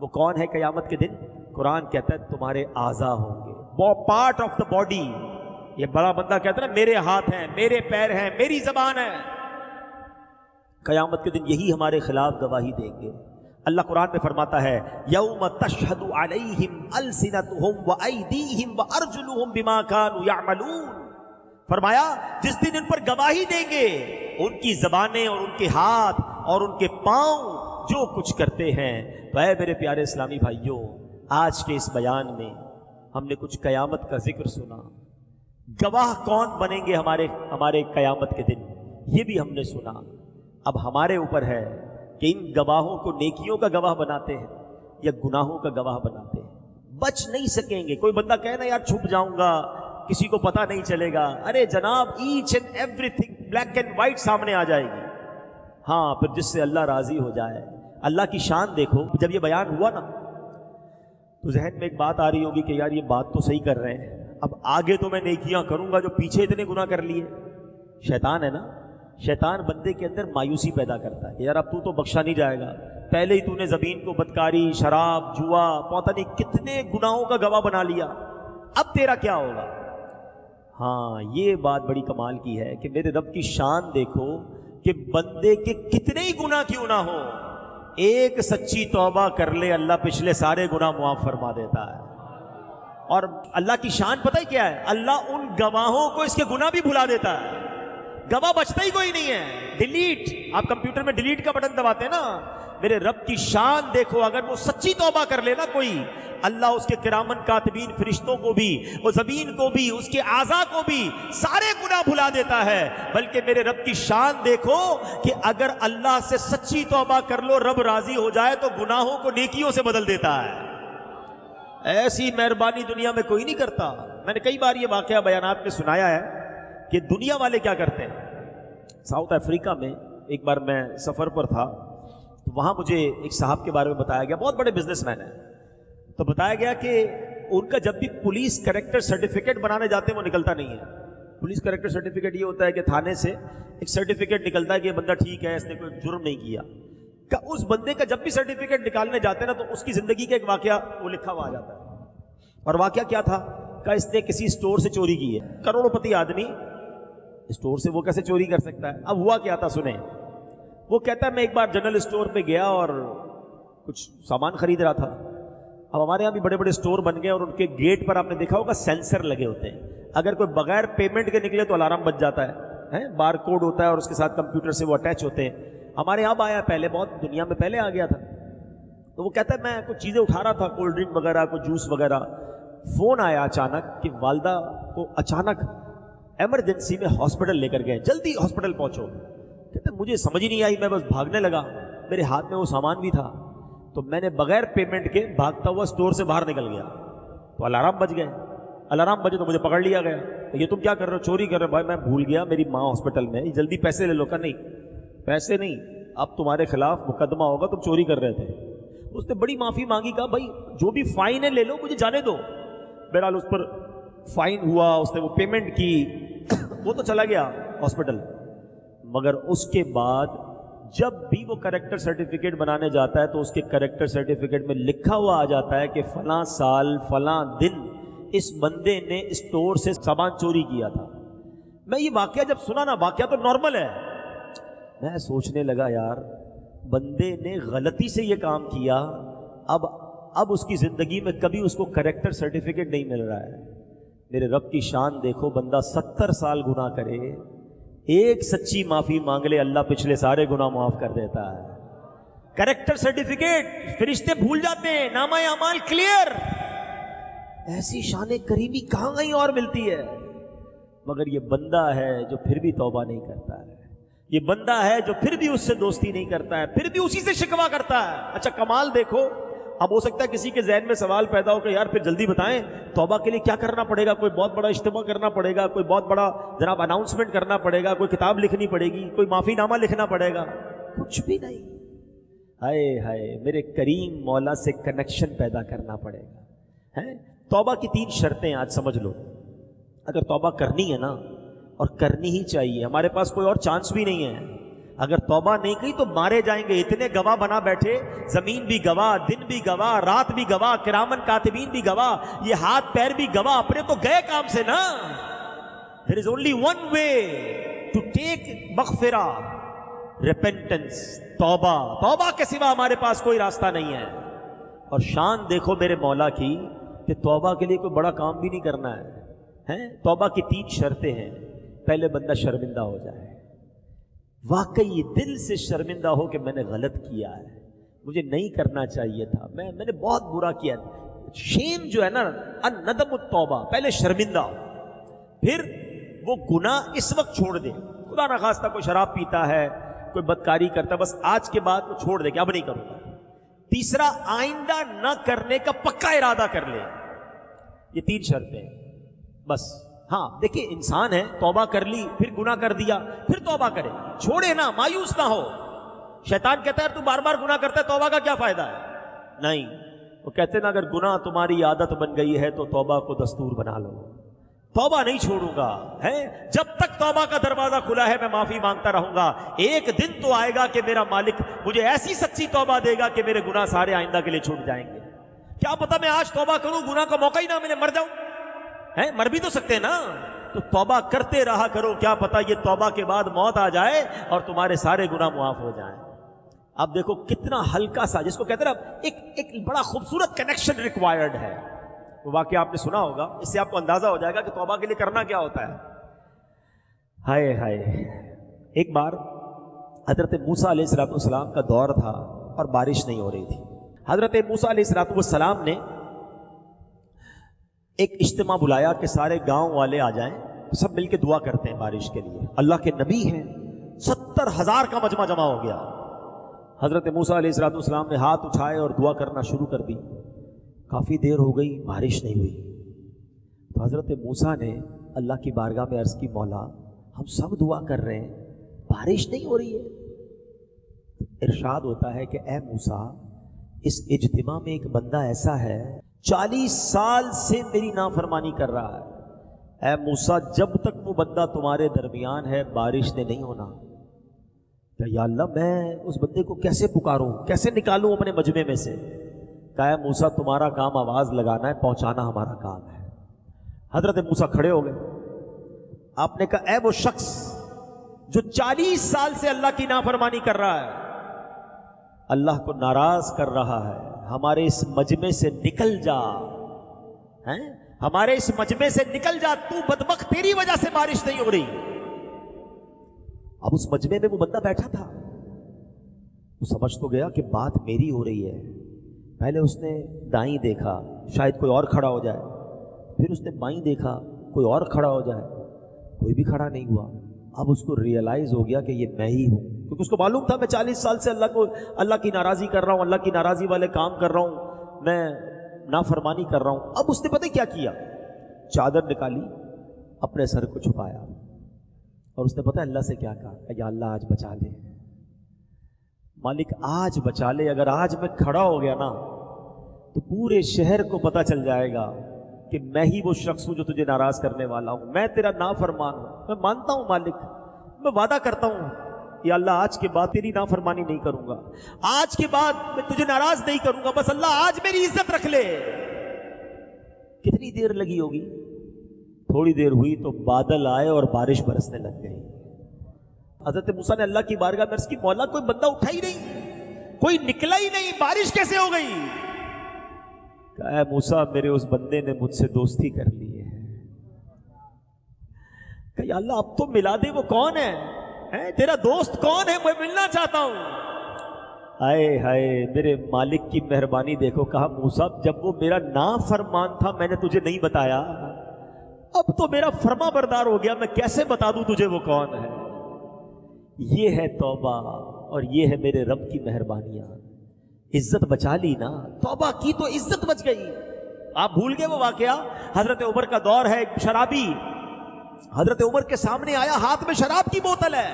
وہ کون ہے قیامت کے دن؟ قرآن کہتا ہے تمہارے اعضاء ہوں گے، وہ پارٹ آف دا باڈی۔ یہ بڑا بندہ کہتا ہے نا میرے ہاتھ ہیں، میرے پیر ہیں، میری زبان ہے، قیامت کے دن یہی ہمارے خلاف گواہی دیں گے۔ اللہ قرآن میں فرماتا ہے یوم تشہد علیہم السنتہم وایدیہم وارجلہم بما کانوا یعملون، فرمایا جس دن ان پر گواہی دیں گے ان کی زبانیں اور ان کے ہاتھ اور ان کے پاؤں جو کچھ کرتے ہیں۔ تو اے میرے پیارے اسلامی بھائیوں، آج کے اس بیان میں ہم نے کچھ قیامت کا ذکر سنا، گواہ کون بنیں گے ہمارے قیامت کے دن یہ بھی ہم نے سنا۔ اب ہمارے اوپر ہے کہ ان گواہوں کو نیکیوں کا گواہ بناتے ہیں یا گناہوں کا گواہ بناتے ہیں۔ بچ نہیں سکیں گے۔ کوئی بندہ کہے نا یار چھپ جاؤں گا، کسی کو پتہ نہیں چلے گا، ارے جناب each and everything black and white سامنے آ جائے گی۔ ہاں پھر جس سے اللہ راضی ہو جائے۔ اللہ کی شان دیکھو، جب یہ بیان ہوا نا تو ذہن میں ایک بات آ رہی ہوگی کہ یار یہ بات تو صحیح کر رہے ہیں، اب آگے تو میں نیکیاں کروں گا جو پیچھے اتنے گناہ کر لیے۔ شیطان ہے نا، شیطان بندے کے اندر مایوسی پیدا کرتا ہے کہ یار اب تو بخشا نہیں جائے گا، پہلے ہی تو نے زمین کو بدکاری، شراب، جوا، پتہ نہیں کتنے گناہوں کا گواہ بنا لیا، اب تیرا کیا ہوگا؟ ہاں یہ بات بڑی کمال کی ہے کہ میرے رب کی شان دیکھو کہ بندے کے کتنے ہی گناہ کیوں نہ ہو، ایک سچی توبہ کر لے اللہ پچھلے سارے گناہ معاف فرما دیتا ہے۔ اور اللہ کی شان پتہ ہی کیا ہے؟ اللہ ان گواہوں کو اس کے گناہ بھی بھلا دیتا ہے، گواہ بچتا ہی کوئی نہیں ہے۔ ڈیلیٹ، آپ کمپیوٹر میں ڈیلیٹ کا بٹن دباتے ہیں نا، میرے رب کی شان دیکھو، اگر وہ سچی توبہ کر لے نا کوئی، اللہ اس کے کرامن کاتبین فرشتوں کو بھی، وہ زمین کو بھی، اس کے اعضاء کو بھی سارے گناہ بھلا دیتا ہے۔ بلکہ میرے رب کی شان دیکھو کہ اگر اللہ سے سچی توبہ کر لو، رب راضی ہو جائے تو گناہوں کو نیکیوں سے بدل دیتا ہے۔ ایسی مہربانی دنیا میں کوئی نہیں کرتا۔ میں نے کئی بار یہ واقعہ بیانات میں سنایا ہے کہ دنیا والے کیا کرتے ہیں۔ ساؤتھ افریقہ میں ایک بار میں سفر پر تھا تو وہاں مجھے ایک صاحب کے بارے میں بتایا گیا، بہت بڑے بزنس مین ہیں، تو بتایا گیا کہ ان کا جب بھی پولیس کریکٹر سرٹیفکیٹ بنانے جاتے ہیں وہ نکلتا نہیں ہے۔ پولیس کریکٹر سرٹیفکیٹ یہ ہوتا ہے کہ تھانے سے ایک سرٹیفکیٹ نکلتا ہے کہ یہ بندہ ٹھیک ہے، اس نے کوئی جرم نہیں کیا۔ اس بندے کا جب بھی سرٹیفکیٹ نکالنے جاتے ہیں نا تو اس کی زندگی کا ایک واقعہ وہ لکھا ہوا آ جاتا ہے۔ اور واقعہ کیا تھا کہ اس نے کسی اسٹور سے چوری کی ہے، کروڑوں پتی آدمی، اسٹور سے وہ کیسے چوری کر سکتا ہے؟ اب ہوا کیا تھا سنیں۔ وہ کہتا ہے میں ایک بار جنرل اسٹور پہ گیا اور کچھ سامان خرید رہا تھا۔ اب ہمارے یہاں بھی بڑے بڑے اسٹور بن گئے اور ان کے گیٹ پر آپ نے دیکھا ہوگا سینسر لگے ہوتے ہیں، اگر کوئی بغیر پیمنٹ کے نکلے تو الارم بج جاتا ہے، بار کوڈ ہوتا ہے اور اس کے ساتھ کمپیوٹر سے وہ اٹیچ ہوتے ہیں۔ ہمارے یہاں آیا پہلے، بہت دنیا میں پہلے آ گیا تھا۔ تو وہ کہتا ہے میں کچھ چیزیں اٹھا رہا تھا، کولڈ ڈرنک وغیرہ، کوئی جوس وغیرہ، فون آیا اچانک کہ والدہ کو اچانک ایمرجنسی میں ہاسپٹل لے کر گئے، جلدی ہاسپٹل پہنچو۔ کہتے مجھے سمجھ ہی نہیں آئی، میں بس بھاگنے لگا، میرے ہاتھ میں وہ سامان بھی تھا، تو میں نے بغیر پیمنٹ کے بھاگتا ہوا اسٹور سے باہر نکل گیا، تو الارم بج گئے، الارم بجے تو مجھے پکڑ لیا گیا، یہ تم کیا کر رہے ہو؟ چوری کر رہے ہو۔ بھائی میں بھول گیا، میری ماں ہاسپٹل میں، جلدی پیسے لے لو۔ کہ نہیں پیسے نہیں، اب تمہارے خلاف مقدمہ ہوگا، تم چوری کر رہے تھے۔ اس نے بڑی معافی مانگی، کہا بھائی جو بھی فائن ہے لے لو، مجھے جانے دو۔ بہرحال اس پر فائن ہوا، اس نے وہ پیمنٹ کی، وہ تو چلا گیا ہاسپٹل۔ مگر اس کے بعد جب بھی وہ کریکٹر سرٹیفکیٹ بنانے جاتا ہے تو اس کے کریکٹر سرٹیفکیٹ میں لکھا ہوا آ جاتا ہے کہ فلاں سال فلاں دن اس بندے نے اسٹور سے سامان چوری کیا تھا۔ میں یہ واقعہ جب سنا نا، واقعہ تو نارمل ہے، میں سوچنے لگا یار بندے نے غلطی سے یہ کام کیا، اب اب اس کی زندگی میں کبھی اس کو کریکٹر سرٹیفکیٹ نہیں مل رہا ہے. میرے رب کی شان دیکھو, بندہ 70 سال گناہ کرے, ایک سچی معافی مانگ لے, اللہ پچھلے سارے گناہ معاف کر دیتا ہے. کریکٹر سرٹیفکیٹ فرشتے بھول جاتے ہیں, نامہ اعمال کلیئر. ایسی شان کریمی کہاں کہیں اور ملتی ہے. مگر یہ بندہ ہے جو پھر بھی توبہ نہیں کرتا ہے, یہ بندہ ہے جو پھر بھی اس سے دوستی نہیں کرتا ہے, پھر بھی اسی سے شکوہ کرتا ہے. اچھا کمال دیکھو, اب ہو سکتا ہے کسی کے ذہن میں سوال پیدا ہو کہ یار پھر جلدی بتائیں توبہ کے لیے کیا کرنا پڑے گا. کوئی بہت بڑا اجتماع کرنا پڑے گا, کوئی بہت بڑا جناب اناؤنسمنٹ کرنا پڑے گا, کوئی کتاب لکھنی پڑے گی, کوئی معافی نامہ لکھنا پڑے گا. کچھ بھی نہیں. ہائے ہائے, میرے کریم مولا سے کنیکشن پیدا کرنا پڑے گا. توبہ کی 3 شرطیں آج سمجھ لو. اگر توبہ کرنی ہے نا, اور کرنی ہی چاہیے, ہمارے پاس کوئی اور چانس بھی نہیں ہے. اگر توبہ نہیں کی تو مارے جائیں گے. اتنے گواہ بنا بیٹھے, زمین بھی گواہ, دن بھی گواہ, رات بھی گواہ, کرامن کاتبین بھی گواہ, یہ ہاتھ پیر بھی گواہ, اپنے تو گئے کام سے نا. There is only one way to take مغفرہ, repentance, توبہ. توبہ کے سوا ہمارے پاس کوئی راستہ نہیں ہے. اور شان دیکھو میرے مولا کی کہ توبہ کے لیے کوئی بڑا کام بھی نہیں کرنا ہے. توبہ کی 3 شرطیں ہیں. پہلے بندہ شرمندہ ہو جائے, واقعی دل سے شرمندہ ہو کہ میں نے غلط کیا ہے, مجھے نہیں کرنا چاہیے تھا, میں نے بہت برا کیا. شیم جو ہے نا, الندم التوبہ, پہلے شرمندہ ہو, پھر وہ گناہ اس وقت چھوڑ دے. خدا نخواستہ کوئی شراب پیتا ہے, کوئی بدکاری کرتا ہے, بس آج کے بعد وہ چھوڑ دے کہ اب نہیں کروں گا. تیسرا, آئندہ نہ کرنے کا پکا ارادہ کر لے. یہ 3 شرطیں بس. ہاں دیکھیں, انسان ہے, توبہ کر لی, پھر گناہ کر دیا, پھر توبہ کرے, چھوڑے نا, مایوس نہ ہو. شیطان کہتا ہے تو بار بار گناہ کرتا ہے, توبہ کا کیا فائدہ ہے. نہیں, وہ کہتے ہیں نا, اگر گناہ تمہاری عادت بن گئی ہے تو توبہ کو دستور بنا لو. توبہ نہیں چھوڑوں گا, ہے جب تک توبہ کا دروازہ کھلا ہے میں معافی مانگتا رہوں گا. ایک دن تو آئے گا کہ میرا مالک مجھے ایسی سچی توبہ دے گا کہ میرے گناہ سارے آئندہ کے لیے چھوٹ جائیں گے. کیا پتا میں آج توبہ کروں, گناہ کا موقع ہی نہ ملے, مر جاؤں. مر بھی تو سکتے ہیں نا. تو توبہ کرتے رہا کرو, کیا پتا یہ توبہ کے بعد موت آ جائے اور تمہارے سارے گناہ معاف ہو جائیں. اب دیکھو کتنا ہلکا سا, جس کو کہتے ہیں نا ایک بڑا خوبصورت کنیکشن ریکوائرڈ ہے. وہ واقعہ آپ نے سنا ہوگا, اس سے آپ کو اندازہ ہو جائے گا کہ توبہ کے لیے کرنا کیا ہوتا ہے. ہائے ہائے, ایک بار حضرت موسیٰ علیہ السلام کا دور تھا اور بارش نہیں ہو رہی تھی. حضرت موسیٰ علیہ السلام نے ایک اجتماع بلایا کہ سارے گاؤں والے آ جائیں, سب مل کے دعا کرتے ہیں بارش کے لیے. اللہ کے نبی ہیں, 70,000 کا مجمع جمع ہو گیا. حضرت موسیٰ علیہ السلام نے ہاتھ اٹھائے اور دعا کرنا شروع کر دی. کافی دیر ہو گئی, بارش نہیں ہوئی. تو حضرت موسیٰ نے اللہ کی بارگاہ میں عرض کی, مولا ہم سب دعا کر رہے ہیں, بارش نہیں ہو رہی ہے. ارشاد ہوتا ہے کہ اے موسیٰ, اس اجتماع میں ایک بندہ ایسا ہے 40 سال سے میری نافرمانی کر رہا ہے. اے موسیٰ, جب تک وہ بندہ تمہارے درمیان ہے بارش نے نہیں ہونا. کہ یا اللہ میں اس بندے کو کیسے پکاروں, کیسے نکالوں اپنے مجمع میں سے. کہا موسیٰ تمہارا کام آواز لگانا ہے, پہنچانا ہمارا کام ہے. حضرت موسیٰ کھڑے ہو گئے. آپ نے کہا اے وہ شخص جو 40 سال سے اللہ کی نافرمانی کر رہا ہے, اللہ کو ناراض کر رہا ہے, ہمارے اس مجمع سے نکل جا, ہمارے اس مجمع سے نکل جا, تو بدبخت تیری وجہ سے بارش نہیں ہو رہی. اب اس مجمع میں وہ بندہ بیٹھا تھا, وہ سمجھ تو گیا کہ بات میری ہو رہی ہے. پہلے اس نے دائیں دیکھا, شاید کوئی اور کھڑا ہو جائے. پھر اس نے بائیں دیکھا, کوئی اور کھڑا ہو جائے. کوئی بھی کھڑا نہیں ہوا. اب اس کو ریئلائز ہو گیا کہ یہ میں ہی ہوں, کیونکہ اس کو معلوم تھا میں 40 سال سے اللہ کی ناراضی کر رہا ہوں, اللہ کی ناراضی والے کام کر رہا ہوں, میں نافرمانی کر رہا ہوں. اب اس نے پتہ کیا کیا, چادر نکالی, اپنے سر کو چھپایا, اور اس نے پتہ اللہ سے کیا کہا, یا اللہ آج بچا لے, مالک آج بچا لے. اگر آج میں کھڑا ہو گیا نا تو پورے شہر کو پتہ چل جائے گا کہ میں ہی وہ شخص ہوں جو تجھے ناراض کرنے والا ہوں, میں تیرا نافرمان ہوں. میں مانتا ہوں مالک, میں وعدہ کرتا ہوں یا اللہ آج کے بعد تیری نافرمانی نہیں کروں گا, آج کے بعد میں تجھے ناراض نہیں کروں گا, بس اللہ آج میری عزت رکھ لے. کتنی دیر لگی ہوگی, تھوڑی دیر ہوئی تو بادل آئے اور بارش برسنے لگ گئی. حضرت موسیٰ نے اللہ کی بارگاہ میں عرض کی, مولا کوئی بندہ اٹھا ہی نہیں, کوئی نکلا ہی نہیں, بارش کیسے ہو گئی. کہ اے موسیٰ میرے اس بندے نے مجھ سے دوستی کر لی ہے، کہ یا اللہ اب تو ملا دے، وہ کون ہے تیرا دوست کون ہے، میں ملنا چاہتا ہوں۔ آئے ہائے میرے مالک کی مہربانی دیکھو، کہا موسیٰ جب وہ میرا نافرمان تھا میں نے تجھے نہیں بتایا، اب تو میرا فرما بردار ہو گیا، میں کیسے بتا دوں تجھے وہ کون ہے۔ یہ ہے توبہ اور یہ ہے میرے رب کی مہربانیاں۔ عزت بچا لی نا، توبہ کی تو عزت بچ گئی۔ آپ بھول گئے وہ واقعہ، حضرت عمر کا دور ہے، ایک شرابی حضرت عمر کے سامنے آیا، ہاتھ میں شراب کی بوتل ہے،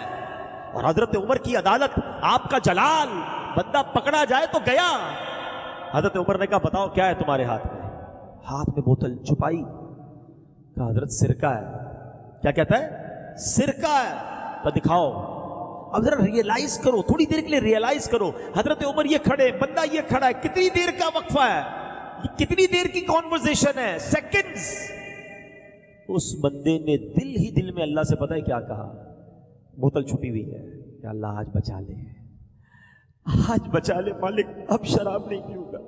اور حضرت عمر کی عدالت، آپ کا جلال، بندہ پکڑا جائے تو گیا۔ حضرت عمر نے کہا بتاؤ کیا ہے تمہارے ہاتھ میں؟ ہاتھ میں بوتل چھپائی، کہا حضرت سرکہ ہے۔ کیا کہتا ہے؟ سرکہ ہے۔ تو دکھاؤ۔ اب ذرا ریئلائز کرو، تھوڑی دیر کے لیے ریئلائز کرو، حضرت عمر یہ کھڑے، بندہ یہ کھڑا ہے، کتنی دیر کا وقفہ ہے، یہ کتنی دیر کی کانورسیشن ہے، سیکنڈز۔ اس بندے نے دل ہی دل میں اللہ سے پتہ ہے کیا کہا؟ بوتل چھپی ہوئی ہے کہ اللہ آج بچا لے، آج بچا لے مالک، اب شراب نہیں پیوں گا،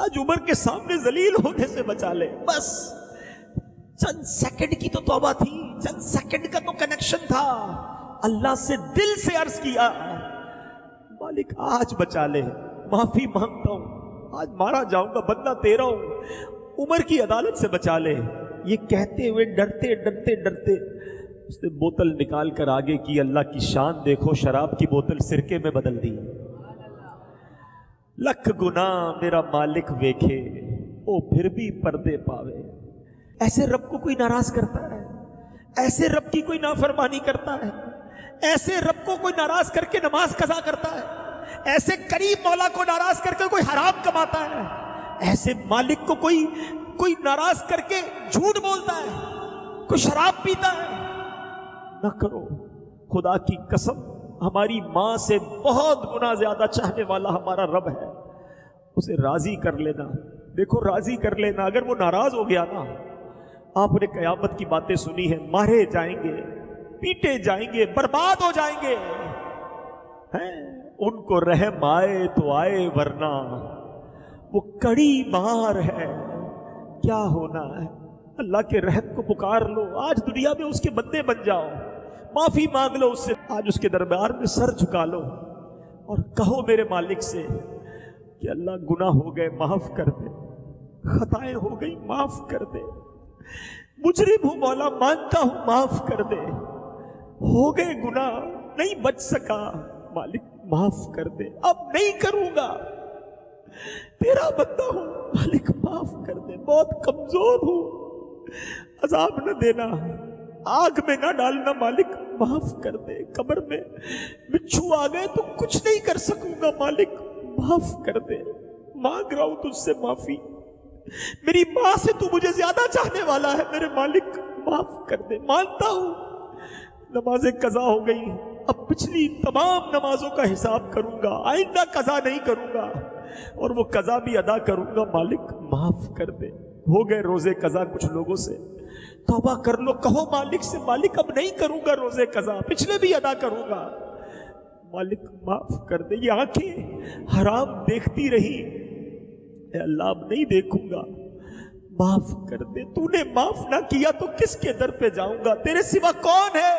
آج عمر کے سامنے ذلیل ہونے سے بچا لے۔ بس چند سیکنڈ کی تو توبہ تھی، چند سیکنڈ کا تو کنیکشن تھا، اللہ سے دل سے عرض کیا مالک آج بچا لے، معافی مانگتا ہوں، آج مارا جاؤں گا، بندہ تیرا ہوں، عمر کی عدالت سے بچا لے۔ یہ کہتے ہوئے ڈرتے ڈرتے ڈرتے اس نے بوتل نکال کر آگے کی، اللہ کی شان دیکھو، شراب کی بوتل سرکے میں بدل دی۔ لکھ گناہ میرا مالک ویکھے، او پھر بھی پردے پاوے۔ ایسے رب کو کوئی ناراض کرتا ہے؟ ایسے رب کی کوئی نافرمانی کرتا ہے؟ ایسے رب کو کوئی ناراض کر کے نماز قضا کرتا ہے؟ ایسے کریم مولا کو ناراض کر کے کوئی حرام کماتا ہے؟ ایسے مالک کو کوئی ناراض کر کے جھوٹ بولتا ہے، کوئی شراب پیتا ہے؟ نہ کرو، خدا کی قسم ہماری ماں سے بہت گنا زیادہ چاہنے والا ہمارا رب ہے، اسے راضی کر لینا۔ دیکھو راضی کر لینا، اگر وہ ناراض ہو گیا نا، آپ نے قیامت کی باتیں سنی ہیں، مارے جائیں گے، پیٹے جائیں گے، برباد ہو جائیں گے، ان کو رحم آئے تو آئے، ورنہ وہ کڑی مار ہے، کیا ہونا ہے؟ اللہ کے رحم کو پکار لو، آج دنیا میں اس کے بندے بن جاؤ، معافی مانگ لو اس سے، آج اس کے دربار میں سر جھکا لو اور کہو میرے مالک سے کہ اللہ گناہ ہو گئے معاف کر دے، خطائیں ہو گئی معاف کر دے، مجرم ہوں مولا مانتا ہوں معاف کر دے، ہو گئے گناہ نہیں بچ سکا مالک معاف کر دے، اب نہیں کروں گا، تیرا بندہ ہوں مالک معاف کر دے، بہت کمزور ہوں، عذاب نہ دینا، آگ میں نہ ڈالنا مالک معاف کر دے، قبر میں بچھو آ گئے تو کچھ نہیں کر سکوں گا مالک معاف کر دے، مانگ رہا ہوں تجھ سے معافی، میری ماں سے تو مجھے زیادہ چاہنے والا ہے میرے مالک معاف کر دے، مانتا ہوں نمازیں قضا ہو گئی، اب پچھلی تمام نمازوں کا حساب کروں گا، آئندہ قضا نہیں کروں گا، اور وہ قضا بھی ادا کروں گا، مالک معاف کر دے۔ ہو گئے روزے قضا کچھ لوگوں سے، توبہ کر لو، کہو مالک سے مالک اب نہیں کروں گا روزے قضا، پچھلے بھی ادا کروں گا، مالک معاف کر دے۔ یہ آنکھیں حرام دیکھتی رہی، اے اللہ اب نہیں دیکھوں گا، معاف کر دے، تو نے معاف نہ کیا تو کس کے در پہ جاؤں گا، تیرے سوا کون ہے،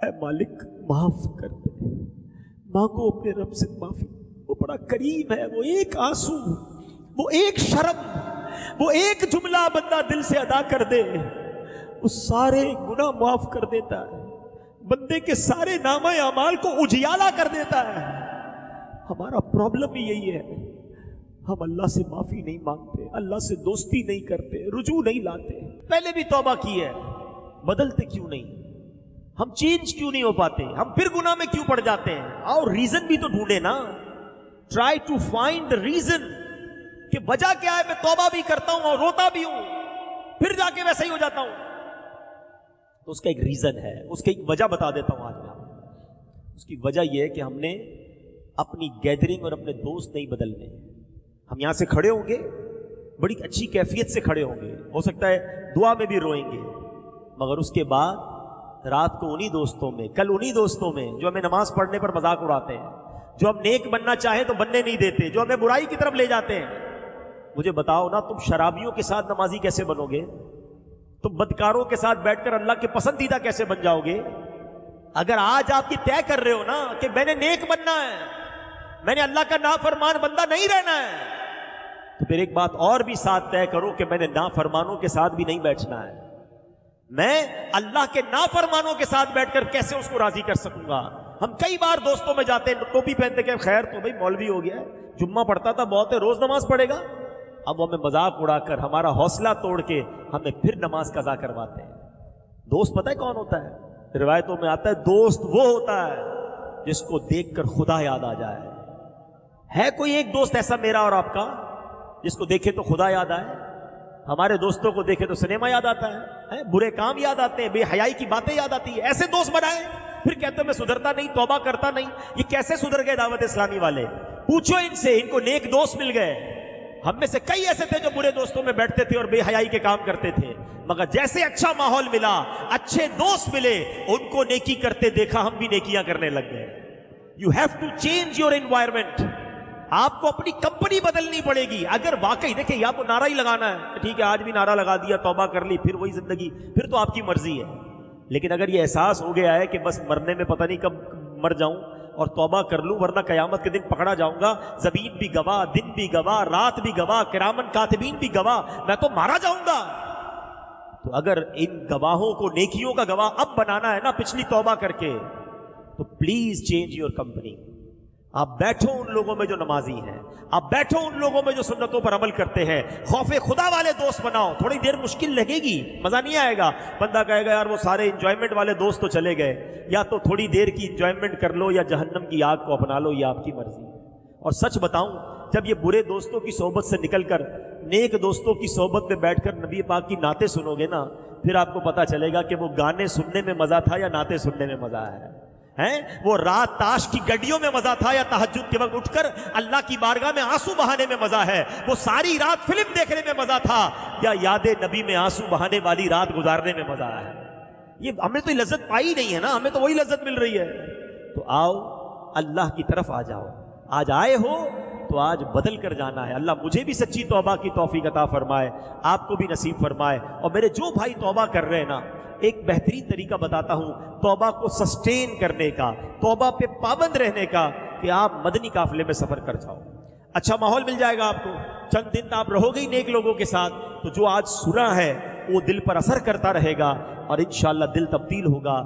اے مالک معاف کر دے۔ مانگو اپنے رب سے معافی، وہ بڑا کریم ہے، وہ ایک آنسو، وہ ایک شرم، وہ ایک جملہ بندہ دل سے ادا کر دے، وہ سارے گناہ معاف کر دیتا ہے، بندے کے سارے نامہ اعمال کو اجیالا کر دیتا ہے۔ ہمارا پرابلم ہی یہی ہے، ہم اللہ سے معافی نہیں مانگتے، اللہ سے دوستی نہیں کرتے، رجوع نہیں لاتے۔ پہلے بھی توبہ کی ہے، بدلتے کیوں نہیں؟ ہم چینج کیوں نہیں ہو پاتے؟ ہم پھر گناہ میں کیوں پڑ جاتے ہیں؟ اور ریزن بھی تو ڈھونڈے نا، try to find the reason کہ وجہ کیا ہے، میں توبہ بھی کرتا ہوں اور روتا بھی ہوں، پھر جا کے ویسا ہی ہو جاتا ہوں، تو اس کا ایک ریزن ہے، اس کی ایک وجہ بتا دیتا ہوں آج میں۔ اس کی وجہ یہ ہے کہ ہم نے اپنی گیدرنگ اور اپنے دوست نہیں بدلنے۔ ہم یہاں سے کھڑے ہوں گے، بڑی اچھی کیفیت سے کھڑے ہوں گے، ہو سکتا ہے دعا میں بھی روئیں گے، مگر اس کے بعد رات کو انہی دوستوں میں، کل انہی دوستوں میں جو ہمیں نماز پڑھنے پر مذاق اڑاتے ہیں، جو ہم نیک بننا چاہیں تو بننے نہیں دیتے، جو ہمیں برائی کی طرف لے جاتے ہیں۔ مجھے بتاؤ نا، تم شرابیوں کے ساتھ نمازی کیسے بنو گے؟ تم بدکاروں کے ساتھ بیٹھ کر اللہ کے پسندیدہ کیسے بن جاؤ گے؟ اگر آج آپ یہ طے کر رہے ہو نا کہ میں نے نیک بننا ہے، میں نے اللہ کا نافرمان بندہ نہیں رہنا ہے، تو پھر ایک بات اور بھی ساتھ طے کرو کہ میں نے نافرمانوں کے ساتھ بھی نہیں بیٹھنا ہے۔ میں اللہ کے نافرمانوں کے ساتھ بیٹھ کر کیسے اس کو راضی کر سکوں گا؟ ہم کئی بار دوستوں میں جاتے ہیں، ٹوپی پہنتے کہ خیر تو بھائی مولوی ہو گیا ہے، جمعہ پڑھتا تھا بہت ہے، روز نماز پڑھے گا۔ اب وہ ہمیں مذاق اڑا کر، ہمارا حوصلہ توڑ کے ہمیں پھر نماز قضا کرواتے ہیں۔ دوست پتہ ہے کون ہوتا ہے؟ روایتوں میں آتا ہے دوست وہ ہوتا ہے جس کو دیکھ کر خدا یاد آ جائے۔ ہے کوئی ایک دوست ایسا میرا اور آپ کا جس کو دیکھے تو خدا یاد آئے؟ ہمارے دوستوں کو دیکھے تو سنیما یاد آتا ہے، برے کام یاد آتے ہیں، بے حیائی کی باتیں یاد آتی ہیں۔ ایسے دوست بنائے، پھر کہتے ہیں میں سدھرتا نہیں، توبہ کرتا نہیں۔ یہ کیسے سدھر گئے دعوت اسلامی والے؟ پوچھو ان سے، ان کو نیک دوست مل گئے۔ ہم میں سے کئی ایسے تھے جو برے دوستوں میں بیٹھتے تھے اور بے حیائی کے کام کرتے تھے، مگر جیسے اچھا ماحول ملا، اچھے دوست ملے، ان کو نیکی کرتے دیکھا، ہم بھی نیکیاں کرنے لگ گئے۔ You have to change your environment. آپ کو اپنی کمپنی بدلنی پڑے گی۔ اگر واقعی دیکھیں، یا تو نعرہ ہی لگانا ہے، ٹھیک ہے آج بھی نعرہ لگا دیا، توبہ کر لی، پھر وہی زندگی، پھر تو آپ کی مرضی ہے۔ لیکن اگر یہ احساس ہو گیا ہے کہ بس مرنے میں پتہ نہیں کب مر جاؤں اور توبہ کر لوں ورنہ قیامت کے دن پکڑا جاؤں گا، زمین بھی گواہ، دن بھی گواہ، رات بھی گواہ، کرامن کاتبین بھی گواہ، میں تو مارا جاؤں گا۔ تو اگر ان گواہوں کو نیکیوں کا گواہ اب بنانا ہے نا پچھلی توبہ کر کے، تو پلیز چینج یور کمپنی۔ آپ بیٹھو ان لوگوں میں جو نمازی ہیں، آپ بیٹھو ان لوگوں میں جو سنتوں پر عمل کرتے ہیں، خوف خدا والے دوست بناؤ۔ تھوڑی دیر مشکل لگے گی، مزہ نہیں آئے گا، بندہ کہے گا یار وہ سارے انجوائمنٹ والے دوست تو چلے گئے، یا تو تھوڑی دیر کی انجوائمنٹ کر لو یا جہنم کی آگ کو اپنا لو، یہ آپ کی مرضی ہے۔ اور سچ بتاؤں، جب یہ برے دوستوں کی صحبت سے نکل کر نیک دوستوں کی صحبت میں بیٹھ کر نبی پاک کی نعتیں سنو گے نا، پھر آپ کو پتہ چلے گا کہ وہ گانے سننے میں مزہ تھا یا نعتیں سننے میں مزہ ہے۔ وہ رات تاش کی گڈیوں میں مزہ تھا یا تہجد کے وقت اٹھ کر اللہ کی بارگاہ میں آنسو بہانے میں مزہ ہے؟ وہ ساری رات فلم دیکھنے میں مزہ تھا یا یاد نبی میں آنسو بہانے والی رات گزارنے میں مزہ ہے؟ یہ ہمیں تو لذت پائی نہیں ہے نا، ہمیں تو وہی لذت مل رہی ہے۔ تو آؤ اللہ کی طرف آ جاؤ، آج آئے ہو تو آج بدل کر جانا ہے۔ اللہ مجھے بھی سچی توبہ کی توفیق عطا فرمائے، آپ کو بھی نصیب فرمائے۔ اور میرے جو بھائی توبہ کر رہے ہیں نا، ایک بہترین طریقہ بتاتا ہوں توبہ کو سسٹین کرنے کا، توبہ پہ پابند رہنے کا، کہ آپ مدنی قافلے میں سفر کر جاؤ۔ اچھا ماحول مل جائے گا آپ کو، چند دن آپ رہو گے نیک لوگوں کے ساتھ، تو جو آج سنا ہے وہ دل پر اثر کرتا رہے گا اور انشاءاللہ دل تبدیل ہوگا۔